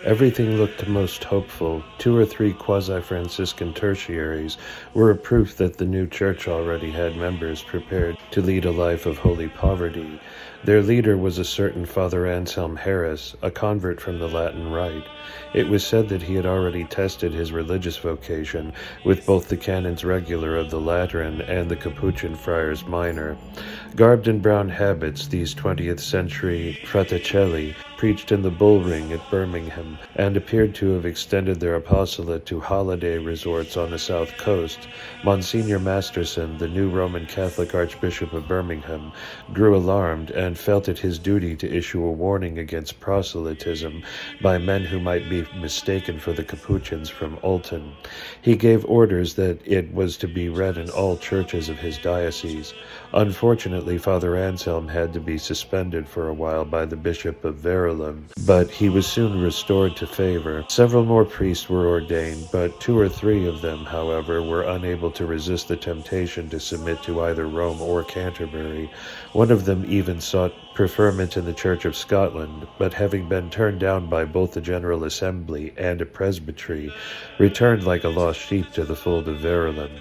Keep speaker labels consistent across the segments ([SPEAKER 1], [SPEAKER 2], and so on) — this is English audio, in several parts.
[SPEAKER 1] Everything looked most hopeful. 2 or 3 quasi-Franciscan tertiaries were a proof that the new church already had members prepared to lead a life of holy poverty. Their leader was a certain Father Anselm Harris, a convert from the Latin Rite. It was said that he had already tested his religious vocation with both the canons regular of the Lateran and the Capuchin friars minor. Garbed in brown habits, these 20th century fraticelli preached in the Bull Ring at Birmingham and appeared to have extended their apostolate to holiday resorts on the south coast. Monsignor Masterson, the new Roman Catholic Archbishop of Birmingham, grew alarmed and felt it his duty to issue a warning against proselytism by men who might be mistaken for the Capuchins from Olton. He gave orders that it was to be read in all churches of his diocese. Unfortunately, Father Anselm had to be suspended for a while by the Bishop of Verulam, but he was soon restored to favor. Several more priests were ordained, but 2 or 3 of them, however, were unable to resist the temptation to submit to either Rome or Canterbury. One of them even sought preferment in the Church of Scotland, but having been turned down by both the General Assembly and a presbytery, returned like a lost sheep to the fold of Verulam.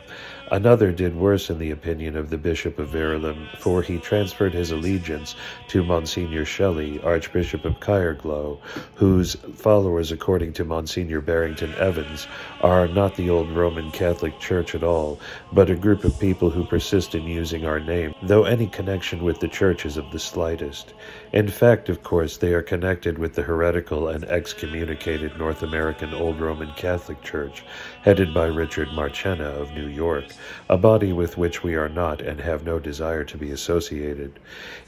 [SPEAKER 1] Another did worse in the opinion of the Bishop of Verulam, for he transferred his allegiance to Monsignor Shelley, Archbishop of Caerglow, whose followers, according to Monsignor Barrington Evans, are not the old Roman Catholic Church at all, but a group of people who persist in using our name, though any connection with the Church is of the slightest. In fact, of course, they are connected with the heretical and excommunicated North American Old Roman Catholic Church, headed by Richard Marchena of New York, a body with which we are not and have no desire to be associated.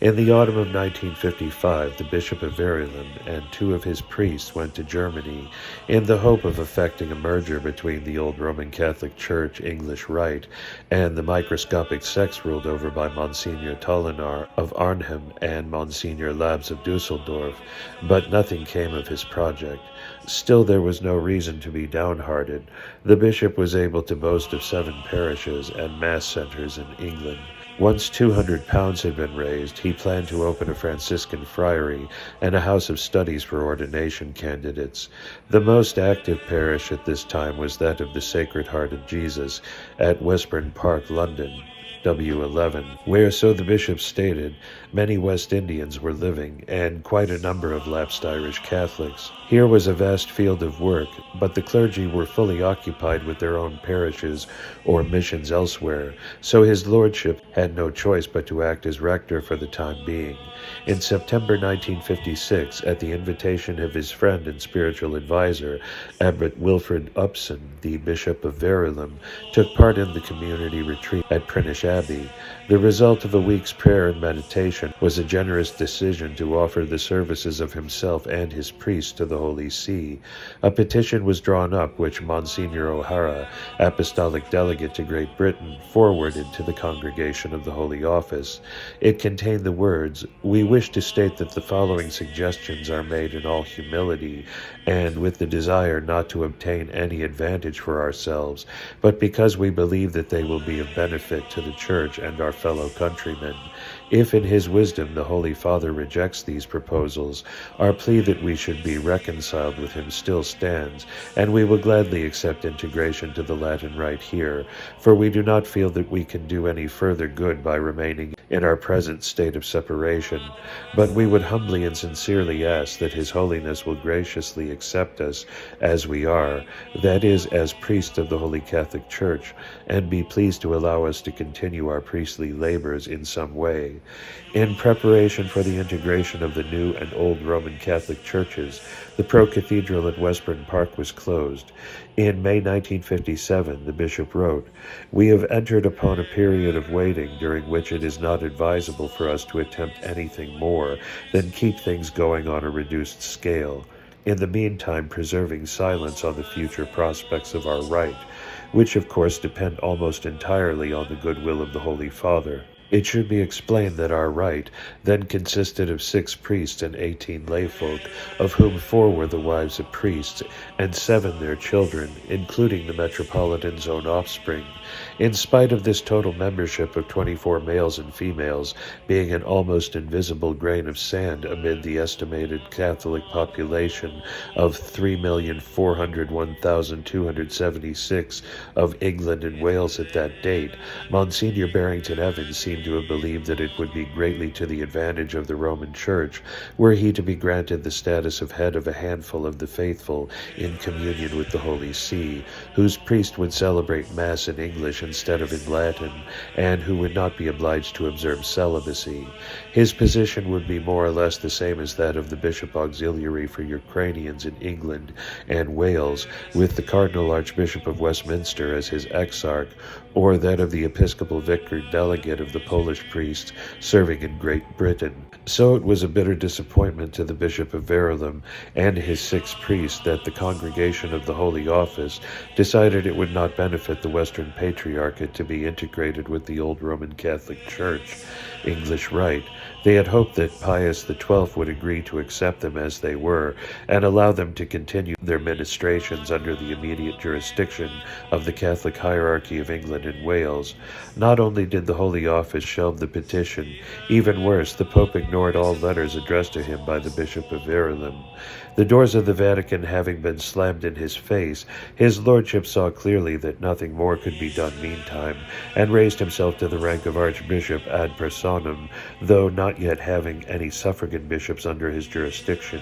[SPEAKER 1] In the autumn of 1955, the Bishop of Verulam and 2 of his priests went to Germany in the hope of effecting a merger between the old Roman Catholic Church English Rite and the microscopic sects ruled over by Monsignor Tolinar of Arnhem and Monsignor Labs of Dusseldorf, but nothing came of his project. Still, there was no reason to be downhearted. The bishop was able to boast of 7 parishes and mass centers in England. Once £200 had been raised, he planned to open a Franciscan friary and a house of studies for ordination candidates. The most active parish at this time was that of the Sacred Heart of Jesus at Westbourne Park, London, W11, where, so the bishop stated, many West Indians were living, and quite a number of lapsed Irish Catholics. Here was a vast field of work, but the clergy were fully occupied with their own parishes or missions elsewhere, so his lordship had no choice but to act as rector for the time being. In September 1956, at the invitation of his friend and spiritual advisor, Abbot Wilfrid Upson, the Bishop of Verulam, took part in the community retreat at Prinish Abbey. The result of a week's prayer and meditation was a generous decision to offer the services of himself and his priests to the Holy See. A petition was drawn up which Monsignor O'Hara, Apostolic Delegate to Great Britain, forwarded to the Congregation of the Holy Office. It contained the words, "We wish to state that the following suggestions are made in all humility and with the desire not to obtain any advantage for ourselves, but because we believe that they will be of benefit to the Church and our fellow countrymen. If in his wisdom the Holy Father rejects these proposals, our plea that we should be reconciled with him still stands, and we will gladly accept integration to the Latin Rite here, for we do not feel that we can do any further good by remaining in our present state of separation, but we would humbly and sincerely ask that His Holiness will graciously accept us as we are, that is, as priests of the Holy Catholic Church, and be pleased to allow us to continue our priestly labors in some way. In preparation for the integration of the new and old Roman Catholic churches, the pro-cathedral at Westbourne Park was closed. In May 1957, the bishop wrote, "We have entered upon a period of waiting during which it is not advisable for us to attempt anything more than keep things going on a reduced scale, in the meantime preserving silence on the future prospects of our rite, which of course depend almost entirely on the goodwill of the Holy Father." It should be explained that our rite then consisted of 6 priests and 18 layfolk, of whom 4 were the wives of priests, and 7 their children, including the Metropolitan's own offspring. In spite of this total membership of 24 males and females being an almost invisible grain of sand amid the estimated Catholic population of 3,401,276 of England and Wales at that date, Monsignor Barrington Evans seemed to have believed that it would be greatly to the advantage of the Roman Church were he to be granted the status of head of a handful of the faithful in communion with the Holy See, whose priest would celebrate Mass in English instead of in Latin, and who would not be obliged to observe celibacy. His position would be more or less the same as that of the Bishop Auxiliary for Ukrainians in England and Wales, with the Cardinal Archbishop of Westminster as his exarch, or that of the Episcopal Vicar Delegate of the Polish priests serving in Great Britain. So it was a bitter disappointment to the Bishop of Verulam and his 6 priests that the Congregation of the Holy Office decided it would not benefit the Western Patriarchate to be integrated with the old Roman Catholic Church, English Rite. They had hoped that Pius XII would agree to accept them as they were and allow them to continue their ministrations under the immediate jurisdiction of the Catholic hierarchy of England and Wales. Not only did the Holy Office shelve the petition, even worse, the Pope ignored all letters addressed to him by the Bishop of Verulam. The doors of the Vatican having been slammed in his face, his lordship saw clearly that nothing more could be done meantime, and raised himself to the rank of Archbishop ad personam, though not yet having any suffragan bishops under his jurisdiction.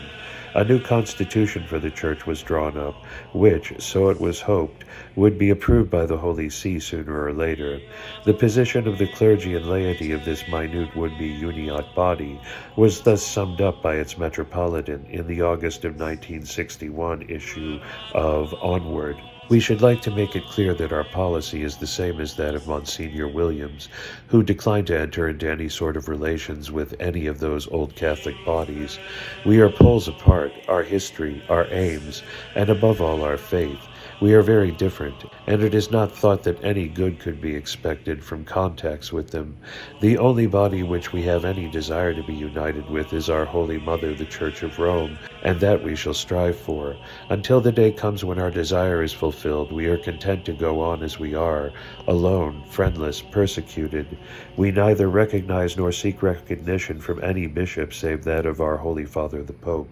[SPEAKER 1] A new constitution for the Church was drawn up, which, so it was hoped, would be approved by the Holy See sooner or later. The position of the clergy and laity of this minute would-be Uniate body was thus summed up by its metropolitan in the August of 1961 issue of Onward. We should like to make it clear that our policy is the same as that of Monsignor Williams, who declined to enter into any sort of relations with any of those old Catholic bodies. We are poles apart, our history, our aims, and above all our faith. We are very different, and it is not thought that any good could be expected from contacts with them. The only body which we have any desire to be united with is our Holy Mother, the Church of Rome, and that we shall strive for. Until the day comes when our desire is fulfilled, we are content to go on as we are, alone, friendless, persecuted. We neither recognize nor seek recognition from any bishop save that of our Holy Father the Pope.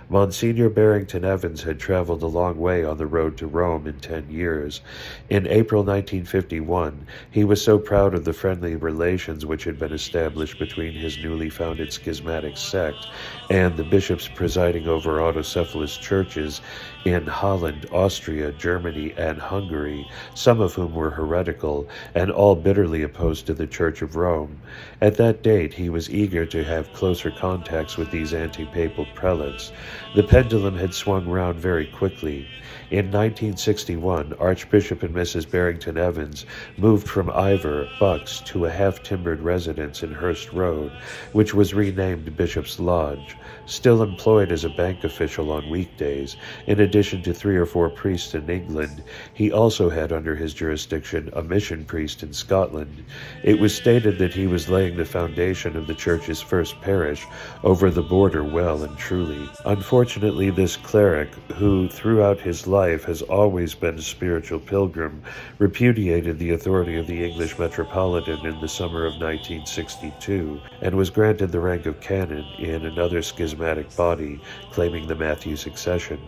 [SPEAKER 1] Monsignor Barrington Evans had traveled a long way on the road to Rome in 10 years. In April 1951, he was so proud of the friendly relations which had been established between his newly founded schismatic sect and the bishops presiding over autocephalous churches in Holland, Austria, Germany, and Hungary, some of whom were heretical and all bitterly opposed to the Church of Rome. At that date, he was eager to have closer contacts with these anti-papal prelates. The pendulum had swung round very quickly. In 1961, Archbishop and Mrs. Barrington Evans moved from Ivor, Bucks, to a half-timbered residence in Hurst Road, which was renamed Bishop's Lodge. Still employed as a bank official on weekdays, in addition to 3 or 4 priests in England, he also had under his jurisdiction a mission priest in Scotland. It was stated that he was laying the foundation of the Church's first parish over the border well and truly. Unfortunately, this cleric, who throughout his life has always been a spiritual pilgrim, repudiated the authority of the English Metropolitan in the summer of 1962, and was granted the rank of canon in another schismatic body claiming the Matthew succession.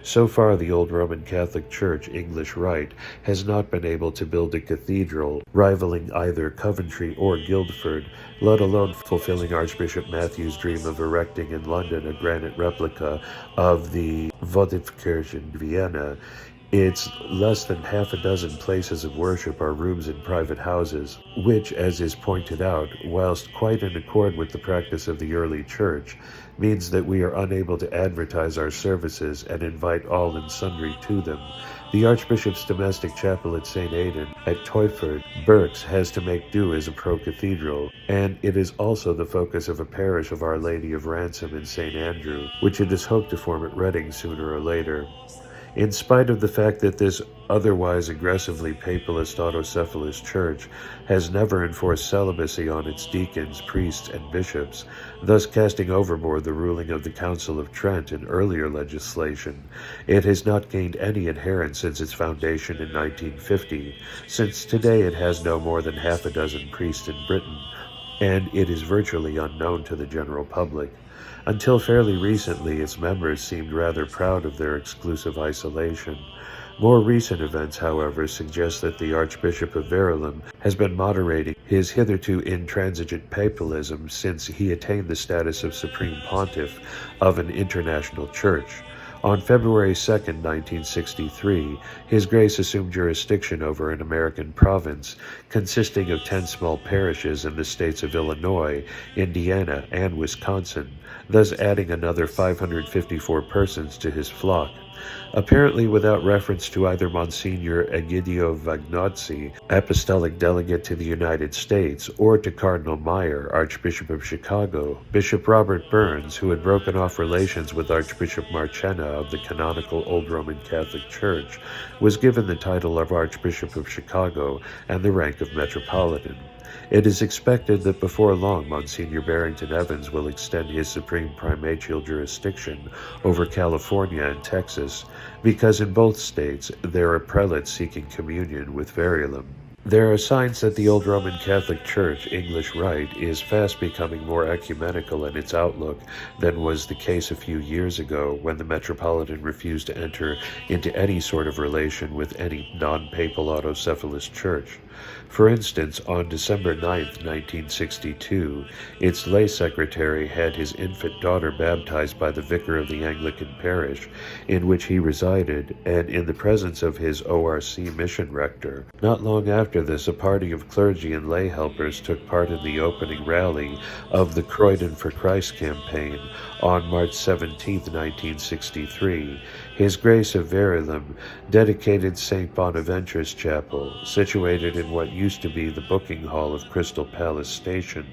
[SPEAKER 1] So far, the old Roman Catholic Church, English Rite, has not been able to build a cathedral rivaling either Coventry or Guildford, let alone fulfilling Archbishop Matthew's dream of erecting in London a granite replica of the Votivkirche in Vienna. Its less than half a dozen places of worship are rooms in private houses, which, as is pointed out, whilst quite in accord with the practice of the early church, means that we are unable to advertise our services and invite all and sundry to them. The Archbishop's domestic chapel at St. Aidan at Twyford, Berks, has to make do as a pro-cathedral, and it is also the focus of a parish of Our Lady of Ransom in St. Andrew, which it is hoped to form at Reading sooner or later. In spite of the fact that this otherwise aggressively papalist autocephalous church has never enforced celibacy on its deacons, priests, and bishops, thus casting overboard the ruling of the Council of Trent in earlier legislation, it has not gained any adherents since its foundation in 1950, since today it has no more than half a dozen priests in Britain, and it is virtually unknown to the general public. Until fairly recently, its members seemed rather proud of their exclusive isolation. More recent events, however, suggest that the Archbishop of Verulam has been moderating his hitherto intransigent papalism since he attained the status of Supreme Pontiff of an international church. On February 2, 1963, His Grace assumed jurisdiction over an American province consisting of 10 small parishes in the states of Illinois, Indiana, and Wisconsin, thus adding another 554 persons to his flock. Apparently without reference to either Monsignor Egidio Vagnozzi, Apostolic Delegate to the United States, or to Cardinal Meyer, Archbishop of Chicago, Bishop Robert Burns, who had broken off relations with Archbishop Marchena of the canonical Old Roman Catholic Church, was given the title of Archbishop of Chicago and the rank of Metropolitan. It is expected that before long Monsignor Barrington Evans will extend his supreme primatial jurisdiction over California and Texas, because in both states there are prelates seeking communion with Verulam. There are signs that the Old Roman Catholic Church, English Rite, is fast becoming more ecumenical in its outlook than was the case a few years ago when the Metropolitan refused to enter into any sort of relation with any non-papal autocephalous church. For instance, on December 9, 1962, its lay secretary had his infant daughter baptized by the vicar of the Anglican parish in which he resided, and in the presence of his ORC mission rector. Not long after this, a party of clergy and lay helpers took part in the opening rally of the Croydon for Christ campaign on March 17, 1963. His Grace of Verulam dedicated St. Bonaventure's Chapel, situated in what used to be the booking hall of Crystal Palace Station.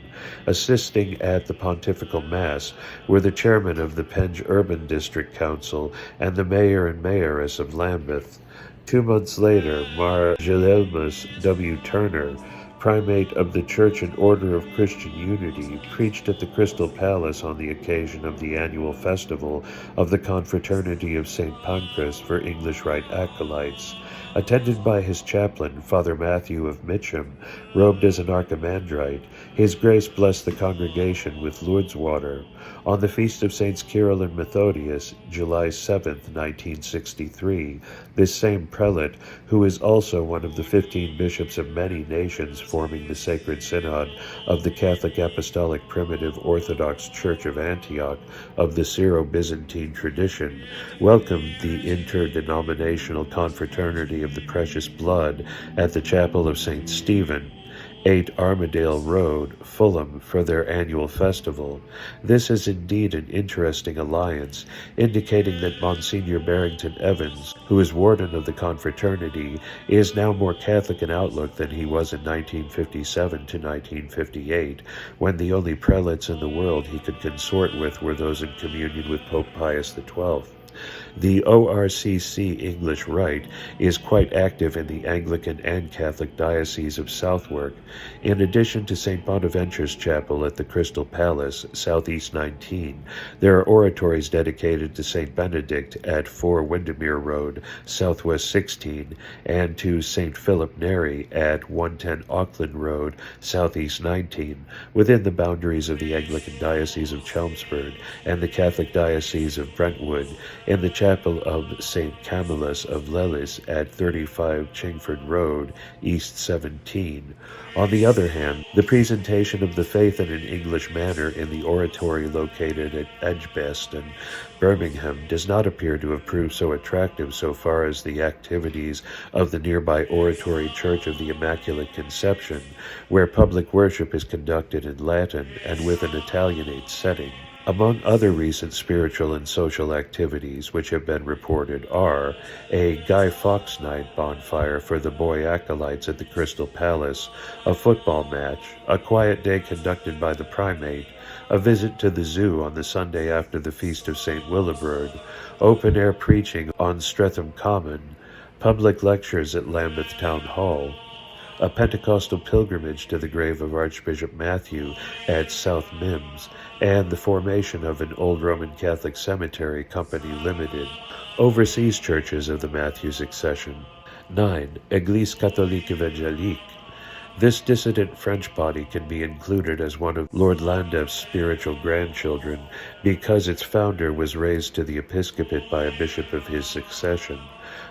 [SPEAKER 1] Assisting at the Pontifical Mass were the chairman of the Penge Urban District Council and the mayor and mayoress of Lambeth. 2 months later, Mar Guilelmus W. Turner, primate of the Church and Order of Christian Unity, preached at the Crystal Palace on the occasion of the annual festival of the Confraternity of St. Pancras for English Rite acolytes. Attended by his chaplain, Father Matthew of Mitcham, robed as an archimandrite, His Grace blessed the congregation with Lourdes water. On the feast of Saints Cyril and Methodius, July 7, 1963, this same prelate, who is also one of the 15 bishops of many nations forming the Sacred Synod of the Catholic Apostolic Primitive Orthodox Church of Antioch of the Syro-Byzantine tradition, welcomed the interdenominational confraternity of the Precious Blood at the Chapel of St. Stephen, 8 Armadale Road, Fulham, for their annual festival. This is indeed an interesting alliance, indicating that Monsignor Barrington Evans, who is warden of the confraternity, is now more Catholic in outlook than he was in 1957 to 1958, when the only prelates in the world he could consort with were those in communion with Pope Pius XII. The ORCC English Rite is quite active in the Anglican and Catholic Diocese of Southwark. In addition to St. Bonaventure's Chapel at the Crystal Palace, Southeast 19, there are oratories dedicated to St. Benedict at 4 Windermere Road, Southwest 16, and to St. Philip Neri at 110 Auckland Road, Southeast 19, within the boundaries of the Anglican Diocese of Chelmsford and the Catholic Diocese of Brentwood, in the Chapel of St. Camillus of Lellis at 35 Chingford Road, East 17. On the other hand, the presentation of the faith in an English manner in the oratory located at Edgbaston, Birmingham, does not appear to have proved so attractive so far as the activities of the nearby Oratory Church of the Immaculate Conception, where public worship is conducted in Latin and with an Italianate setting. Among other recent spiritual and social activities which have been reported are a Guy Fawkes Night bonfire for the boy acolytes at the Crystal Palace, a football match, a quiet day conducted by the primate, a visit to the zoo on the Sunday after the feast of St. Willibrord, open-air preaching on Streatham Common, public lectures at Lambeth Town Hall, a Pentecostal pilgrimage to the grave of Archbishop Matthew at South Mimms, and the formation of an Old Roman Catholic Cemetery Company Limited. Overseas churches of the Matthew succession. 9. Église catholique évangélique. This dissident French body can be included as one of Lord Llandaff's spiritual grandchildren because its founder was raised to the episcopate by a bishop of his succession.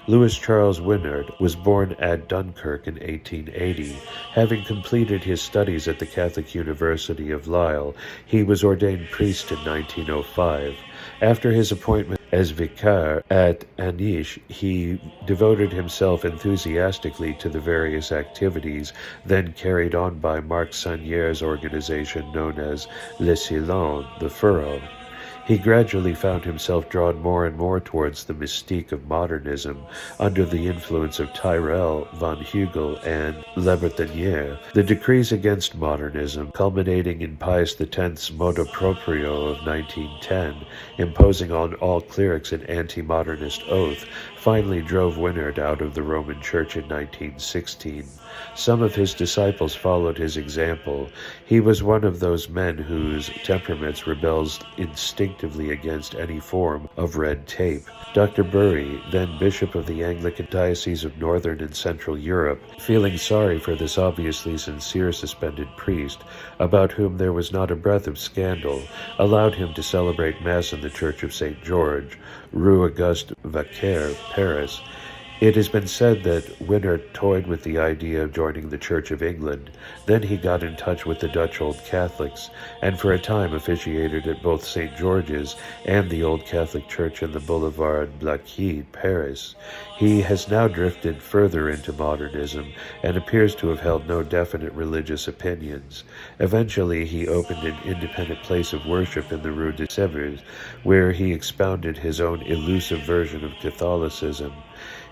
[SPEAKER 1] Louis Charles Wynyard was born at Dunkirk in 1880. Having completed his studies at the Catholic University of Lille, he was ordained priest in 1905. After his appointment as vicar at Aniche, he devoted himself enthusiastically to the various activities then carried on by Marc Sagnier's organization known as Le Sillon, the Furrow. He gradually found himself drawn more and more towards the mystique of modernism under the influence of Tyrrell, von Hugel, and Le Bretonnier. The decrees against modernism, culminating in Pius X's motu proprio of 1910, imposing on all clerics an anti-modernist oath, finally drove Wynyard out of the Roman Church in 1916. Some of his disciples followed his example. He was one of those men whose temperaments rebels instinctively against any form of red tape. Dr. Bury, then Bishop of the Anglican Diocese of Northern and Central Europe, feeling sorry for this obviously sincere suspended priest, about whom there was not a breath of scandal, allowed him to celebrate Mass in the Church of St. George, Rue Auguste Vacher, Paris. It has been said that Wynyard toyed with the idea of joining the Church of England. Then he got in touch with the Dutch Old Catholics, and for a time officiated at both St. George's and the Old Catholic Church in the Boulevard Blaquier, Paris. He has now drifted further into modernism and appears to have held no definite religious opinions. Eventually, he opened an independent place of worship in the Rue de Sèvres, where he expounded his own elusive version of Catholicism.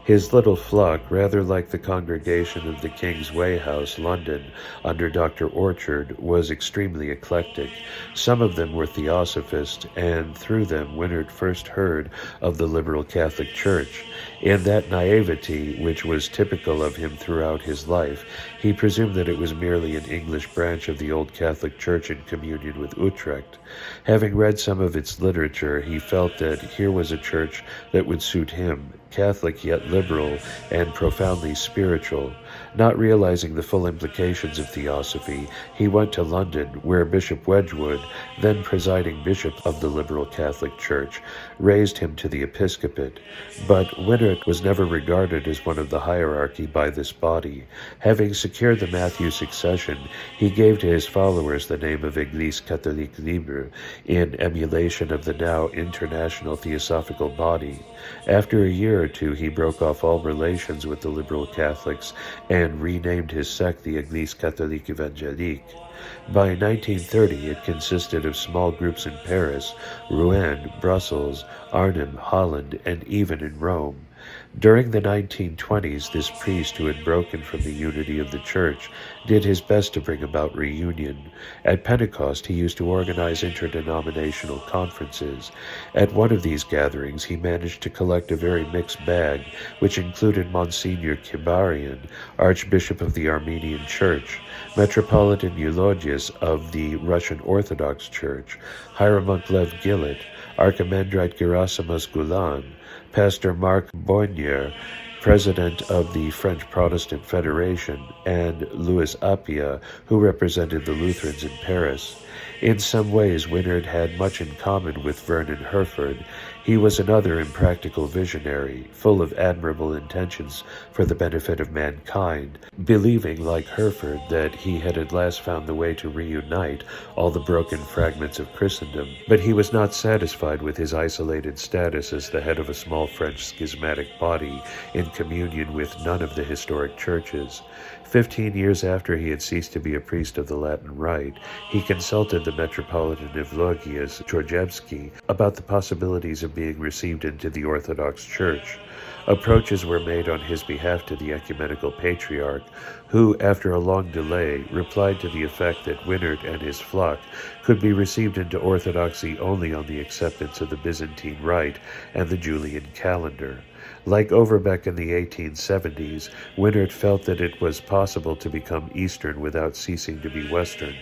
[SPEAKER 1] His little flock, rather like the congregation of the King's Way House, London, under Dr. Orchard, was extremely eclectic. Some of them were theosophists, and through them Wynyard first heard of the liberal Catholic Church. In that naivety, which was typical of him throughout his life, he presumed that it was merely an English branch of the old Catholic Church in communion with Utrecht. Having read some of its literature, he felt that here was a church that would suit him, Catholic yet liberal and profoundly spiritual. Not realizing the full implications of theosophy, he went to London, where Bishop Wedgwood, then presiding bishop of the liberal Catholic Church, raised him to the episcopate. But Wynyard was never regarded as one of the hierarchy by this body. Having secured the Matthew succession, he gave to his followers the name of Église catholique libre, in emulation of the now international theosophical body. After a year or two, he broke off all relations with the liberal Catholics and renamed his sect the Église catholique évangélique. By 1930, it consisted of small groups in Paris, Rouen, Brussels, Arnhem, Holland, and even in Rome. During the 1920s, this priest, who had broken from the unity of the Church, did his best to bring about reunion. At Pentecost, he used to organize interdenominational conferences. At one of these gatherings, he managed to collect a very mixed bag, which included Monsignor Kibarian, Archbishop of the Armenian Church, Metropolitan Eulogius of the Russian Orthodox Church, Hieromonk Lev Gillet, Archimandrite Gerasimus Gulan, Pastor Marc Boignier, president of the French Protestant Federation, and Louis Appia, who represented the Lutherans in Paris. In some ways, Wynyard had much in common with Vernon Herford. He was another impractical visionary, full of admirable intentions for the benefit of mankind, believing, like Herford, that he had at last found the way to reunite all the broken fragments of Christendom. But he was not satisfied with his isolated status as the head of a small French schismatic body in communion with none of the historic churches. 15 years after he had ceased to be a priest of the Latin Rite, he consulted the Metropolitan Evlogius Georgievsky about the possibilities of being received into the Orthodox Church. Approaches were made on his behalf to the ecumenical patriarch, who, after a long delay, replied to the effect that Winnert and his flock could be received into orthodoxy only on the acceptance of the Byzantine Rite and the Julian calendar. Like Overbeck in the 1870s, Winnert felt that it was possible to become Eastern without ceasing to be Western.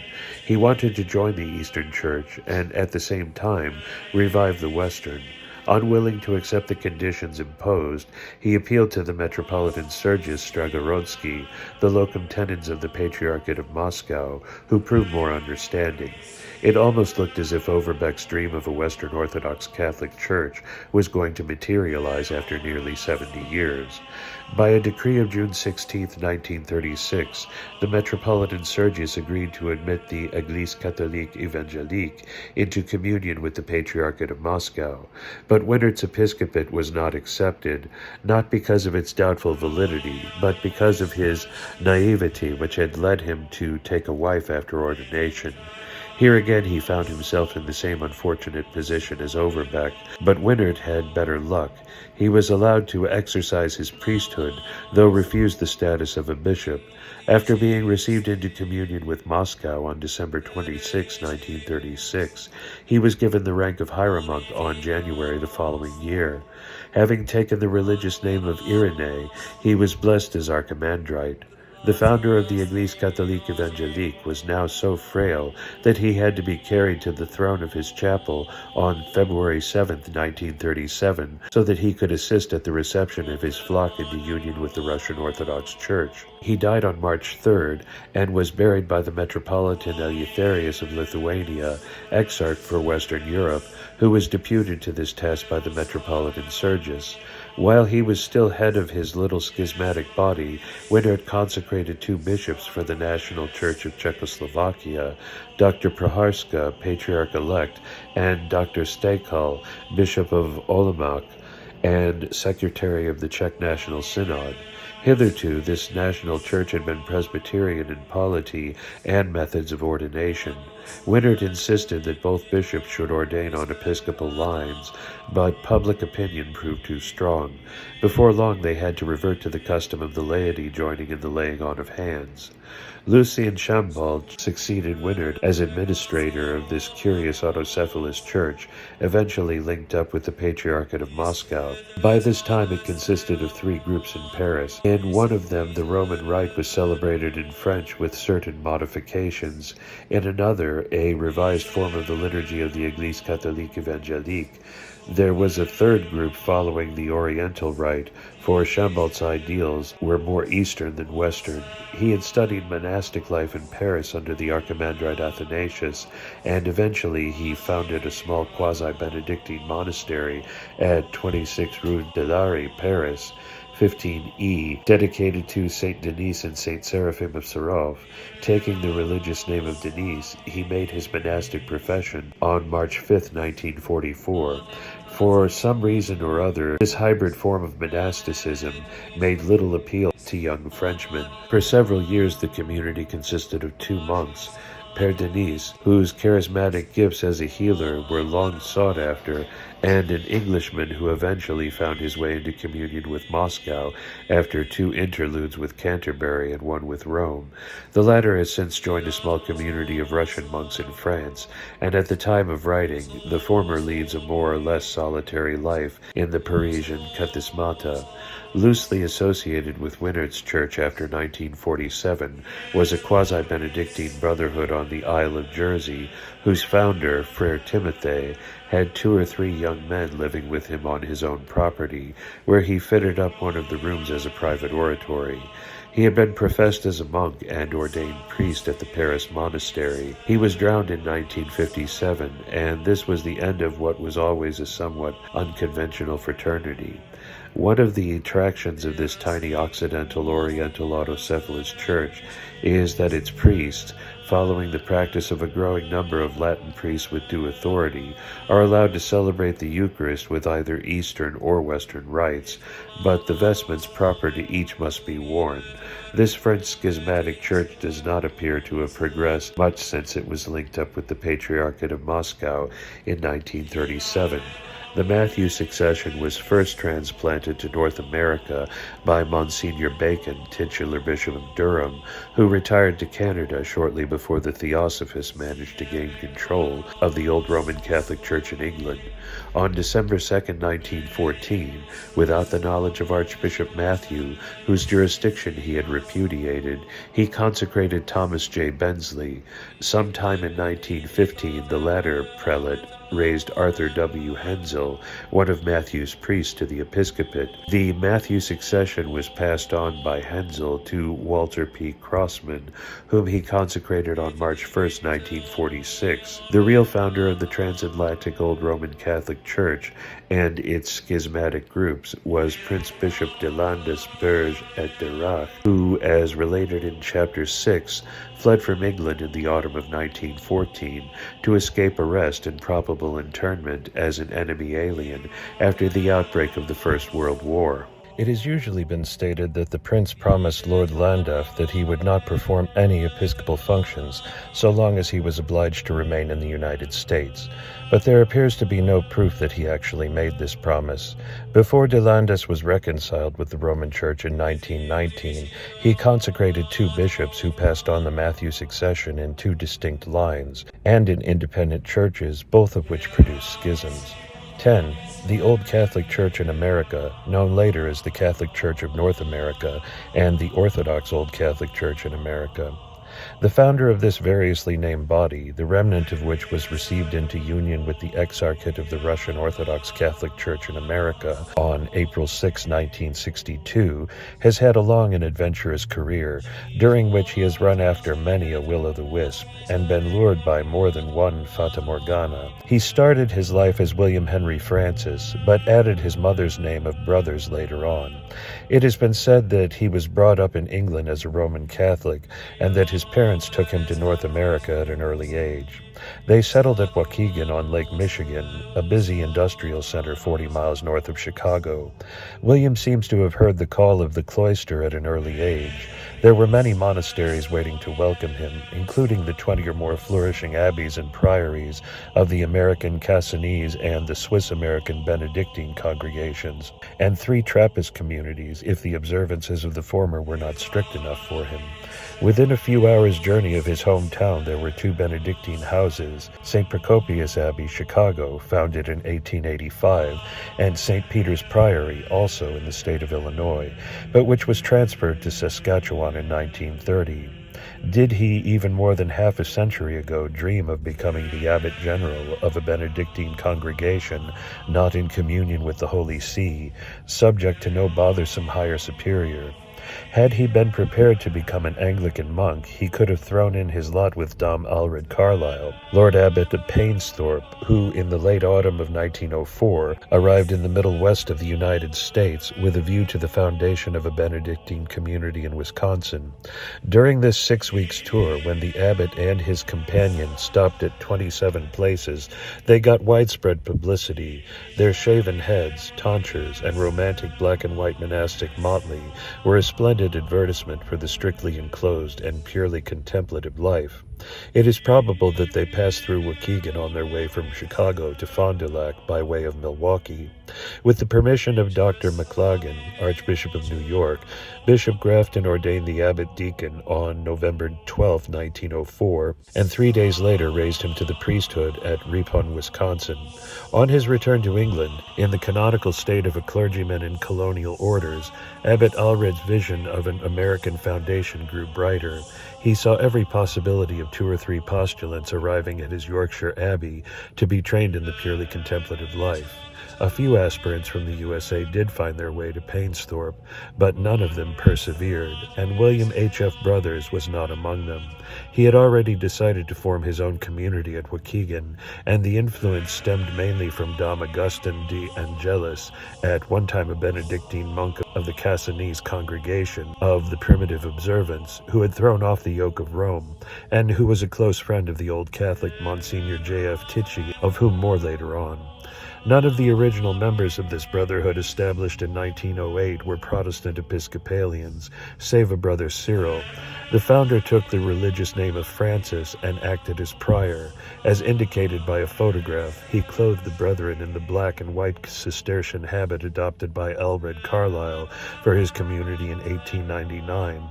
[SPEAKER 1] He wanted to join the Eastern Church and, at the same time, revive the Western. Unwilling to accept the conditions imposed, he appealed to the Metropolitan Sergius Stragorodsky, the locum tenens of the Patriarchate of Moscow, who proved more understanding. It almost looked as if Overbeck's dream of a Western Orthodox Catholic Church was going to materialize after nearly 70 years. By a decree of June 16, 1936, the Metropolitan Sergius agreed to admit the Église catholique évangélique into communion with the Patriarchate of Moscow, but Winnert's episcopate was not accepted, not because of its doubtful validity, but because of his naivety, which had led him to take a wife after ordination. Here again he found himself in the same unfortunate position as Overbeck, but Winnert had better luck. He was allowed to exercise his priesthood, though refused the status of a bishop. After being received into communion with Moscow on December 26, 1936, he was given the rank of hieromonk on January the following year. Having taken the religious name of Irénée, he was blessed as archimandrite. The founder of the Église catholique évangélique was now so frail that he had to be carried to the throne of his chapel on February 7, 1937, so that he could assist at the reception of his flock into union with the Russian Orthodox Church. He died on March 3rd and was buried by the Metropolitan Eleutherius of Lithuania, exarch for Western Europe, who was deputed to this task by the Metropolitan Sergius. While he was still head of his little schismatic body, Winnert consecrated 2 bishops for the National Church of Czechoslovakia, Dr. Proharska, Patriarch-elect, and Dr. Stekal, Bishop of Olomouc, and Secretary of the Czech National Synod. Hitherto, this national church had been Presbyterian in polity and methods of ordination. Winnert insisted that both bishops should ordain on episcopal lines, but public opinion proved too strong. Before long, they had to revert to the custom of the laity joining in the laying on of hands. Lucien Chambald succeeded Winnert as administrator of this curious autocephalous church, eventually linked up with the Patriarchate of Moscow. By this time it consisted of 3 groups in Paris. In one of them the Roman Rite was celebrated in French with certain modifications. In another, a revised form of the liturgy of the Église catholique évangélique. There was a third group following the Oriental Rite, for Chambald's ideals were more Eastern than Western. He had studied monastic life in Paris under the Archimandrite Athanasius, and eventually he founded a small quasi-Benedictine monastery at 26 Rue de l'Arry, Paris, 15E, dedicated to Saint Denis and Saint Seraphim of Sarov. Taking the religious name of Denis, he made his monastic profession on March 5, 1944. For some reason or other, this hybrid form of monasticism made little appeal to young Frenchmen. For several years, the community consisted of 2 monks, Père Denis, whose charismatic gifts as a healer were long sought after, and an Englishman who eventually found his way into communion with Moscow after 2 interludes with Canterbury and 1 with Rome. The latter has since joined a small community of Russian monks in France, and at the time of writing, the former leads a more or less solitary life in the Parisian Kathismata. Loosely associated with Winnert's church after 1947 was a quasi-Benedictine brotherhood on the Isle of Jersey, whose founder, Frere Timothy, had 2 or 3 young men living with him on his own property, where he fitted up one of the rooms as a private oratory. He had been professed as a monk and ordained priest at the Paris monastery. He was drowned in 1957, and this was the end of what was always a somewhat unconventional fraternity. One of the attractions of this tiny Occidental Oriental autocephalous church is that its priests, following the practice of a growing number of Latin priests with due authority, are allowed to celebrate the Eucharist with either Eastern or Western rites, but the vestments proper to each must be worn. This French schismatic church does not appear to have progressed much since it was linked up with the Patriarchate of Moscow in 1937. The Matthew succession was first transplanted to North America by Monsignor Bacon, titular Bishop of Durham, who retired to Canada shortly before the Theosophists managed to gain control of the old Roman Catholic Church in England. On December 2, 1914, without the knowledge of Archbishop Matthew, whose jurisdiction he had repudiated, he consecrated Thomas J. Bensley. Sometime in 1915, the latter prelate raised Arthur W. Hensel, one of Matthew's priests, to the episcopate. The Matthew succession was passed on by Hensel to Walter P. Crossman, whom he consecrated on March 1, 1946. The real founder of the transatlantic Old Roman Catholic Church and its schismatic groups was Prince Bishop de Landis, Berge, et de Rach, who, as related in Chapter 6, fled from England in the autumn of 1914 to escape arrest and probable internment as an enemy alien after the outbreak of the First World War. It has usually been stated that the prince promised Lord Llandaff that he would not perform any episcopal functions so long as he was obliged to remain in the United States, but there appears to be no proof that he actually made this promise. Before de Landis was reconciled with the Roman Church in 1919, he consecrated 2 bishops who passed on the Matthew succession in 2 distinct lines, and in independent churches, both of which produced schisms. 10. The Old Catholic Church in America, known later as the Catholic Church of North America and the Orthodox Old Catholic Church in America. The founder of this variously named body, the remnant of which was received into union with the Exarchate of the Russian Orthodox Catholic Church in America on April 6, 1962, has had a long and adventurous career, during which he has run after many a will-o'-the-wisp and been lured by more than one Fata Morgana. He started his life as William Henry Francis, but added his mother's name of Brothers later on. It has been said that he was brought up in England as a Roman Catholic, and that his parents took him to North America at an early age. They settled at Waukegan on Lake Michigan, a busy industrial center 40 miles north of Chicago. William seems to have heard the call of the cloister at an early age. There were many monasteries waiting to welcome him, including the 20 or more flourishing abbeys and priories of the American Cassinese and the Swiss-American Benedictine congregations, and 3 Trappist communities if the observances of the former were not strict enough for him. Within a few hours' journey of his hometown there were 2 Benedictine houses, St. Procopius Abbey, Chicago, founded in 1885, and St. Peter's Priory, also in the state of Illinois, but which was transferred to Saskatchewan in 1930. Did he, even more than half a century ago, dream of becoming the Abbot General of a Benedictine congregation not in communion with the Holy See, subject to no bothersome higher superior? Had he been prepared to become an Anglican monk, he could have thrown in his lot with Dom Alred Carlyle, Lord Abbot of Painsthorpe, who in the late autumn of 1904 arrived in the Middle West of the United States with a view to the foundation of a Benedictine community in Wisconsin. During this 6 weeks tour, when the abbot and his companion stopped at 27 places, they got widespread publicity. Their shaven heads, tonsures, and romantic black and white monastic motley were a splendid advertisement for the strictly enclosed and purely contemplative life. It is probable that they passed through Waukegan on their way from Chicago to Fond du Lac by way of Milwaukee. With the permission of Dr. McLagan, Archbishop of New York, Bishop Grafton ordained the abbot deacon on November 12, 1904, and 3 days later raised him to the priesthood at Ripon, Wisconsin. On his return to England, in the canonical state of a clergyman in colonial orders, Abbot Allred's vision of an American foundation grew brighter. He saw every possibility of 2 or 3 postulants arriving at his Yorkshire abbey to be trained in the purely contemplative life. A few aspirants from the USA did find their way to Painsthorpe, but none of them persevered, and William H. F. Brothers was not among them. He had already decided to form his own community at Waukegan, and the influence stemmed mainly from Dom Augustin de Angelis, at one time a Benedictine monk of the Cassinese congregation of the Primitive Observance, who had thrown off the yoke of Rome, and who was a close friend of the Old Catholic Monsignor J. F. Tichy, of whom more later on. None of the original members of this brotherhood established in 1908 were Protestant Episcopalians, save a brother Cyril. The founder took the religious name of Francis and acted as prior. As indicated by a photograph, he clothed the brethren in the black and white Cistercian habit adopted by Elred Carlisle for his community in 1899.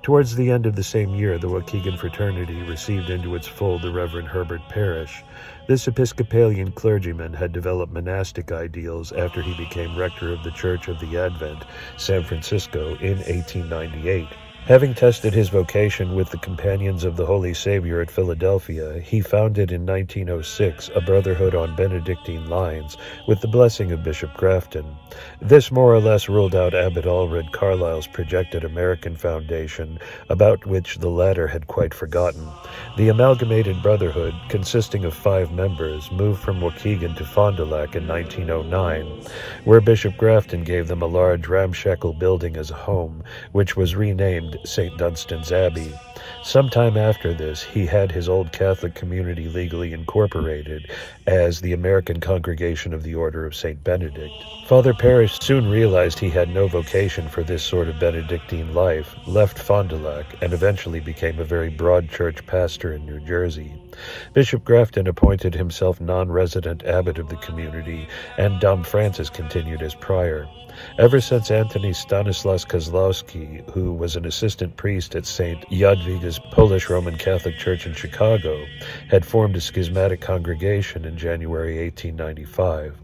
[SPEAKER 1] Towards the end of the same year, the Waukegan fraternity received into its fold the Reverend Herbert Parrish. This Episcopalian clergyman had developed monastic ideals after he became rector of the Church of the Advent, San Francisco, in 1898. Having tested his vocation with the Companions of the Holy Savior at Philadelphia, he founded in 1906 a brotherhood on Benedictine lines with the blessing of Bishop Grafton. This more or less ruled out Abbot Allred Carlisle's projected American foundation, about which the latter had quite forgotten. The amalgamated brotherhood, consisting of 5 members, moved from Waukegan to Fond du Lac in 1909, where Bishop Grafton gave them a large ramshackle building as a home, which was renamed St. Dunstan's Abbey. Sometime after this, he had his Old Catholic community legally incorporated as the American Congregation of the Order of St. Benedict. Father Parrish soon realized he had no vocation for this sort of Benedictine life, left Fond du Lac, and eventually became a very broad church pastor in New Jersey. Bishop Grafton appointed himself non-resident abbot of the community, and Dom Francis continued as prior. Ever since Anthony Stanislas Kozlowski, who was an assistant priest at St. Jadwiga's Polish Roman Catholic Church in Chicago, had formed a schismatic congregation in January 1895.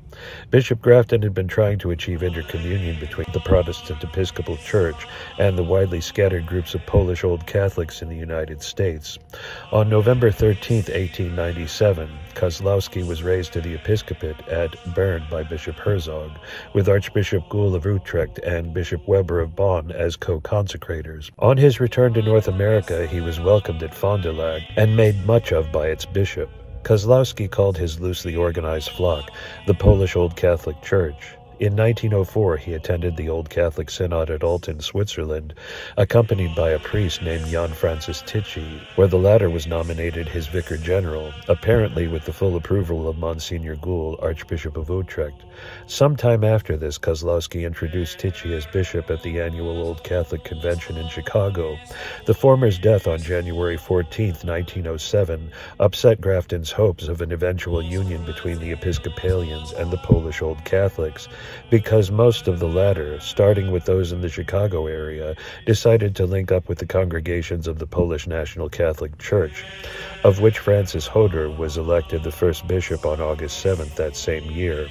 [SPEAKER 1] Bishop Grafton had been trying to achieve intercommunion between the Protestant Episcopal Church and the widely scattered groups of Polish Old Catholics in the United States. On November 13, 1897, Kozlowski was raised to the episcopate at Bern by Bishop Herzog, with Archbishop Gould of Utrecht and Bishop Weber of Bonn as co-consecrators. On his return to North America, he was welcomed at Fond du Lac and made much of by its bishop. Kozlowski called his loosely organized flock the Polish Old Catholic Church. In 1904, he attended the Old Catholic Synod at Alton, Switzerland, accompanied by a priest named Jan Francis Tichy, where the latter was nominated his vicar general, apparently with the full approval of Monsignor Gould, Archbishop of Utrecht. Sometime after this, Kozlowski introduced Tichy as bishop at the annual Old Catholic Convention in Chicago. The former's death on January 14, 1907, upset Grafton's hopes of an eventual union between the Episcopalians and the Polish Old Catholics, because most of the latter, starting with those in the Chicago area, decided to link up with the congregations of the Polish National Catholic Church, of which Francis Hoder was elected the first bishop on August 7th that same year.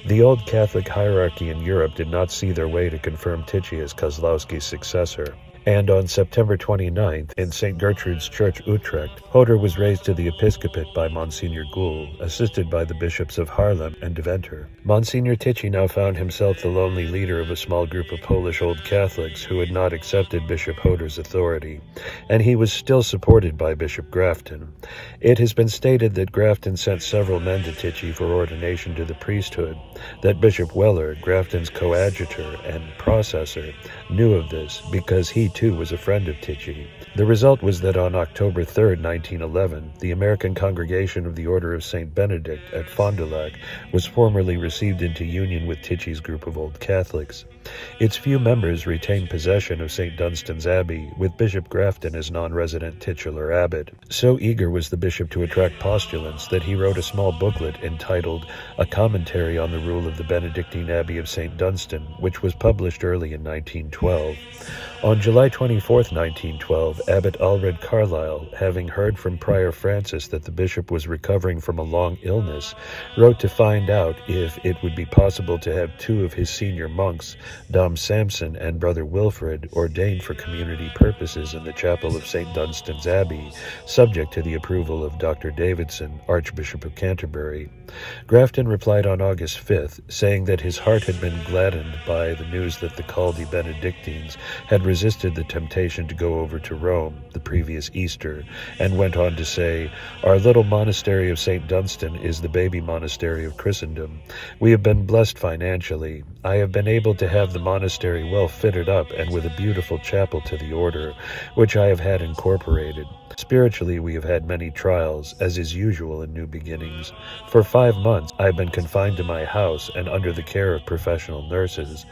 [SPEAKER 1] The Old Catholic hierarchy in Europe did not see their way to confirm Tichy as Kozlowski's successor. And on September 29th, in St. Gertrude's Church, Utrecht, Hoder was raised to the episcopate by Monsignor Gould, assisted by the bishops of Haarlem and Deventer. Monsignor Tichy now found himself the lonely leader of a small group of Polish Old Catholics who had not accepted Bishop Hoder's authority, and he was still supported by Bishop Grafton. It has been stated that Grafton sent several men to Tichy for ordination to the priesthood, that Bishop Weller, Grafton's coadjutor and processor, knew of this because he too was a friend of Tichy. The result was that on October 3, 1911, the American Congregation of the Order of St. Benedict at Fond du Lac was formally received into union with Tichy's group of Old Catholics. Its few members retained possession of St. Dunstan's Abbey, with Bishop Grafton as non-resident titular abbot. So eager was the bishop to attract postulants that he wrote a small booklet entitled A Commentary on the Rule of the Benedictine Abbey of St. Dunstan, which was published early in 1912. On July July 24th, 1912, Abbot Allred Carlisle, having heard from Prior Francis that the bishop was recovering from a long illness, wrote to find out if it would be possible to have two of his senior monks, Dom Samson and Brother Wilfrid, ordained for community purposes in the chapel of St. Dunstan's Abbey, subject to the approval of Dr. Davidson, Archbishop of Canterbury. Grafton replied on August 5th, saying that his heart had been gladdened by the news that the Caldi Benedictines had resisted the temptation to go over to Rome the previous Easter, and went on to say, "Our little monastery of St. Dunstan is the baby monastery of Christendom. We have been blessed financially. I have been able to have the monastery well fitted up and with a beautiful chapel to the order, which I have had incorporated. Spiritually, we have had many trials, as is usual in new beginnings. For 5 months, I have been confined to my house and under the care of professional nurses.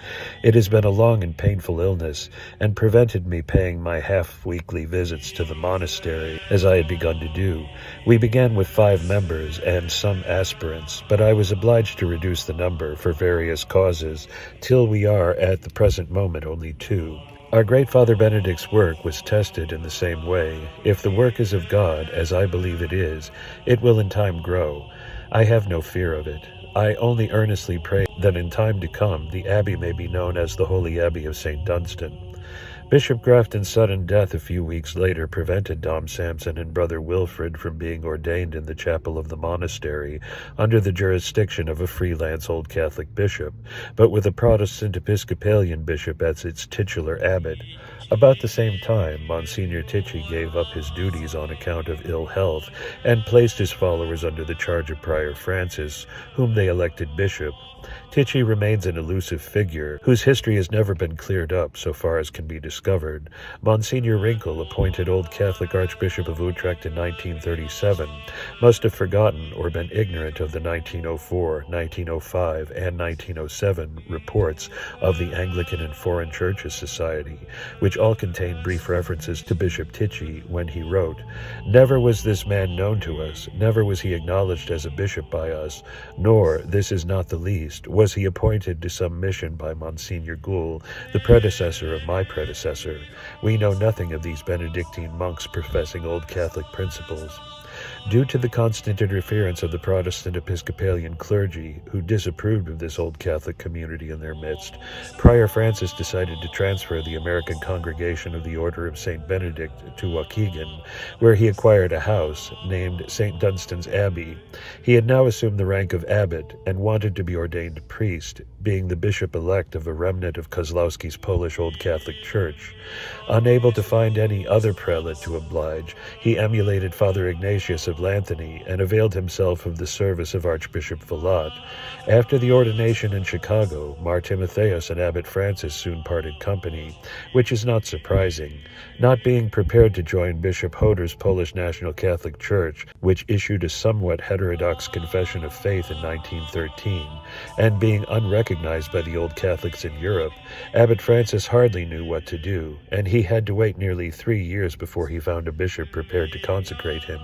[SPEAKER 1] It has been a long and painful illness, and prevented me paying my half-weekly visits to the monastery, as I had begun to do. We began with 5 members and some aspirants, but I was obliged to reduce the number for various causes, till we are, at the present moment, only 2. Our great Father Benedict's work was tested in the same way. If the work is of God, as I believe it is, it will in time grow. I have no fear of it. I only earnestly pray that in time to come the abbey may be known as the Holy Abbey of St. Dunstan." Bishop Grafton's sudden death a few weeks later prevented Dom Samson and Brother Wilfrid from being ordained in the chapel of the monastery under the jurisdiction of a freelance Old Catholic bishop, but with a Protestant Episcopalian bishop as its titular abbot. About the same time, Monsignor Tichy gave up his duties on account of ill health and placed his followers under the charge of Prior Francis, whom they elected bishop. Tichy remains an elusive figure, whose history has never been cleared up so far as can be discovered. Monsignor Rinkel, appointed Old Catholic Archbishop of Utrecht in 1937, must have forgotten or been ignorant of the 1904, 1905, and 1907 reports of the Anglican and Foreign Churches Society, which all contain brief references to Bishop Tichy when he wrote, "Never was this man known to us, never was he acknowledged as a bishop by us, nor, this is not the least, was he appointed to some mission by Monsignor Goul, the predecessor of my predecessor. We know nothing of these Benedictine monks professing Old Catholic principles." Due to the constant interference of the Protestant Episcopalian clergy, who disapproved of this Old Catholic community in their midst, Prior Francis decided to transfer the American congregation of the Order of St. Benedict to Waukegan, where he acquired a house named St. Dunstan's Abbey. He had now assumed the rank of abbot and wanted to be ordained priest, being the bishop-elect of a remnant of Kozlowski's Polish Old Catholic Church. Unable to find any other prelate to oblige, he emulated Father Ignatius of Lanthony and availed himself of the service of Archbishop Vallot. After the ordination in Chicago, Mar Timotheus and Abbot Francis soon parted company, which is not surprising. Not being prepared to join Bishop Hoder's Polish National Catholic Church, which issued a somewhat heterodox confession of faith in 1913, and being unrecognized by the Old Catholics in Europe, Abbot Francis hardly knew what to do, and he had to wait nearly 3 years before he found a bishop prepared to consecrate him.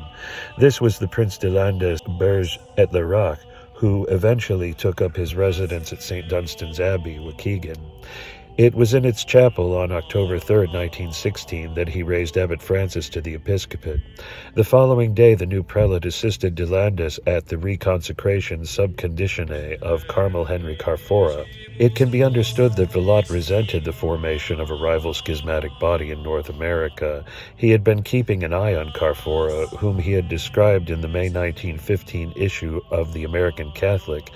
[SPEAKER 1] This was the Prince de Landes Berge et Larac, who eventually took up his residence at St. Dunstan's Abbey, Waukegan. It was in its chapel on October 3, 1916, that he raised Abbot Francis to the episcopate. The following day, the new prelate assisted de Landes at the reconsecration sub conditione of Cardinal Henry Carfora. It can be understood that Vallot resented the formation of a rival schismatic body in North America. He had been keeping an eye on Carfora, whom he had described in the May 1915 issue of the American Catholic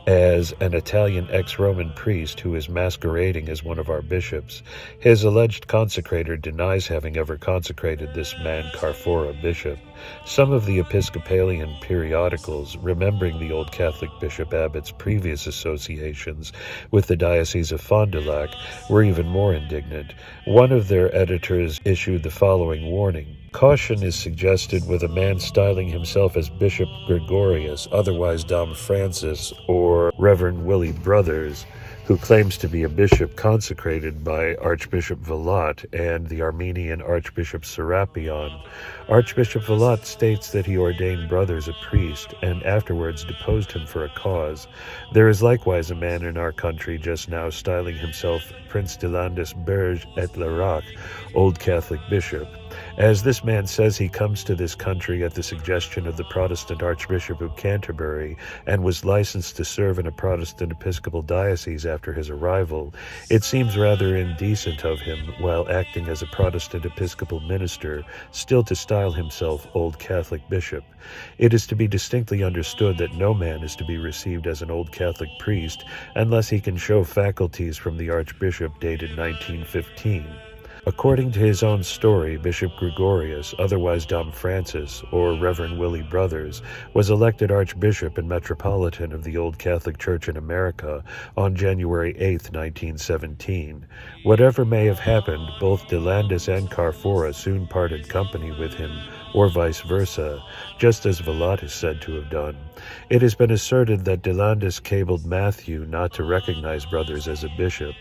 [SPEAKER 1] as an Italian ex-Roman priest who is masquerading as one of our bishops. His alleged consecrator denies having ever consecrated this man Carfora bishop. Some of the Episcopalian periodicals, remembering the Old Catholic Bishop Abbot's previous associations with the Diocese of Fond du Lac, were even more indignant. One of their editors issued the following warning: "Caution is suggested with a man styling himself as Bishop Gregorius, otherwise Dom Francis, or Reverend Willie Brothers, who claims to be a bishop consecrated by Archbishop Vilat and the Armenian Archbishop Serapion. Archbishop Vilat states that he ordained Brothers a priest and afterwards deposed him for a cause. There is likewise a man in our country just now styling himself Prince de Landis-Berge et Larac, Old Catholic Bishop. As this man says he comes to this country at the suggestion of the Protestant Archbishop of Canterbury and was licensed to serve in a Protestant Episcopal diocese after his arrival, it seems rather indecent of him, while acting as a Protestant Episcopal minister, still to style himself Old Catholic Bishop. It is to be distinctly understood that no man is to be received as an Old Catholic priest unless he can show faculties from the Archbishop dated 1915. According to his own story, Bishop Gregorius, otherwise Dom Francis, or Reverend Willie Brothers, was elected Archbishop and Metropolitan of the Old Catholic Church in America on January 8, 1917. Whatever may have happened, both De Landis and Carfora soon parted company with him, or vice versa, just as Vilat is said to have done. It has been asserted that De Landis cabled Matthew not to recognize Brothers as a bishop.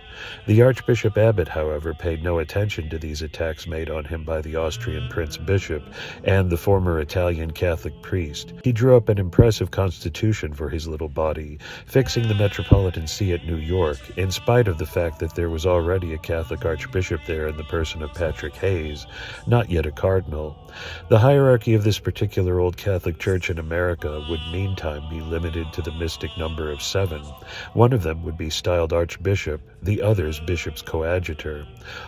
[SPEAKER 1] The Archbishop Abbot, however, paid no attention to these attacks made on him by the Austrian Prince Bishop and the former Italian Catholic priest. He drew up an impressive constitution for his little body, fixing the Metropolitan See at New York, in spite of the fact that there was already a Catholic Archbishop there in the person of Patrick Hayes, not yet a cardinal. The hierarchy of this particular Old Catholic Church in America would meantime be limited to the mystic number of 7. One of them would be styled Archbishop, the others Bishop's coadjutor.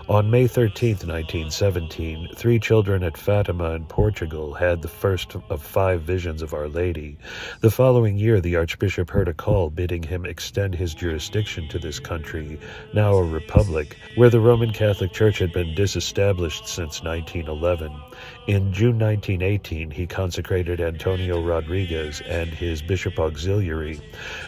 [SPEAKER 1] On May 13, 1917, 3 children at Fatima in Portugal had the first of 5 visions of Our Lady. The following year, the Archbishop heard a call bidding him extend his jurisdiction to this country, now a republic, where the Roman Catholic Church had been disestablished since 1911. In June 1918, he consecrated Antonio Rodriguez and his bishop auxiliary,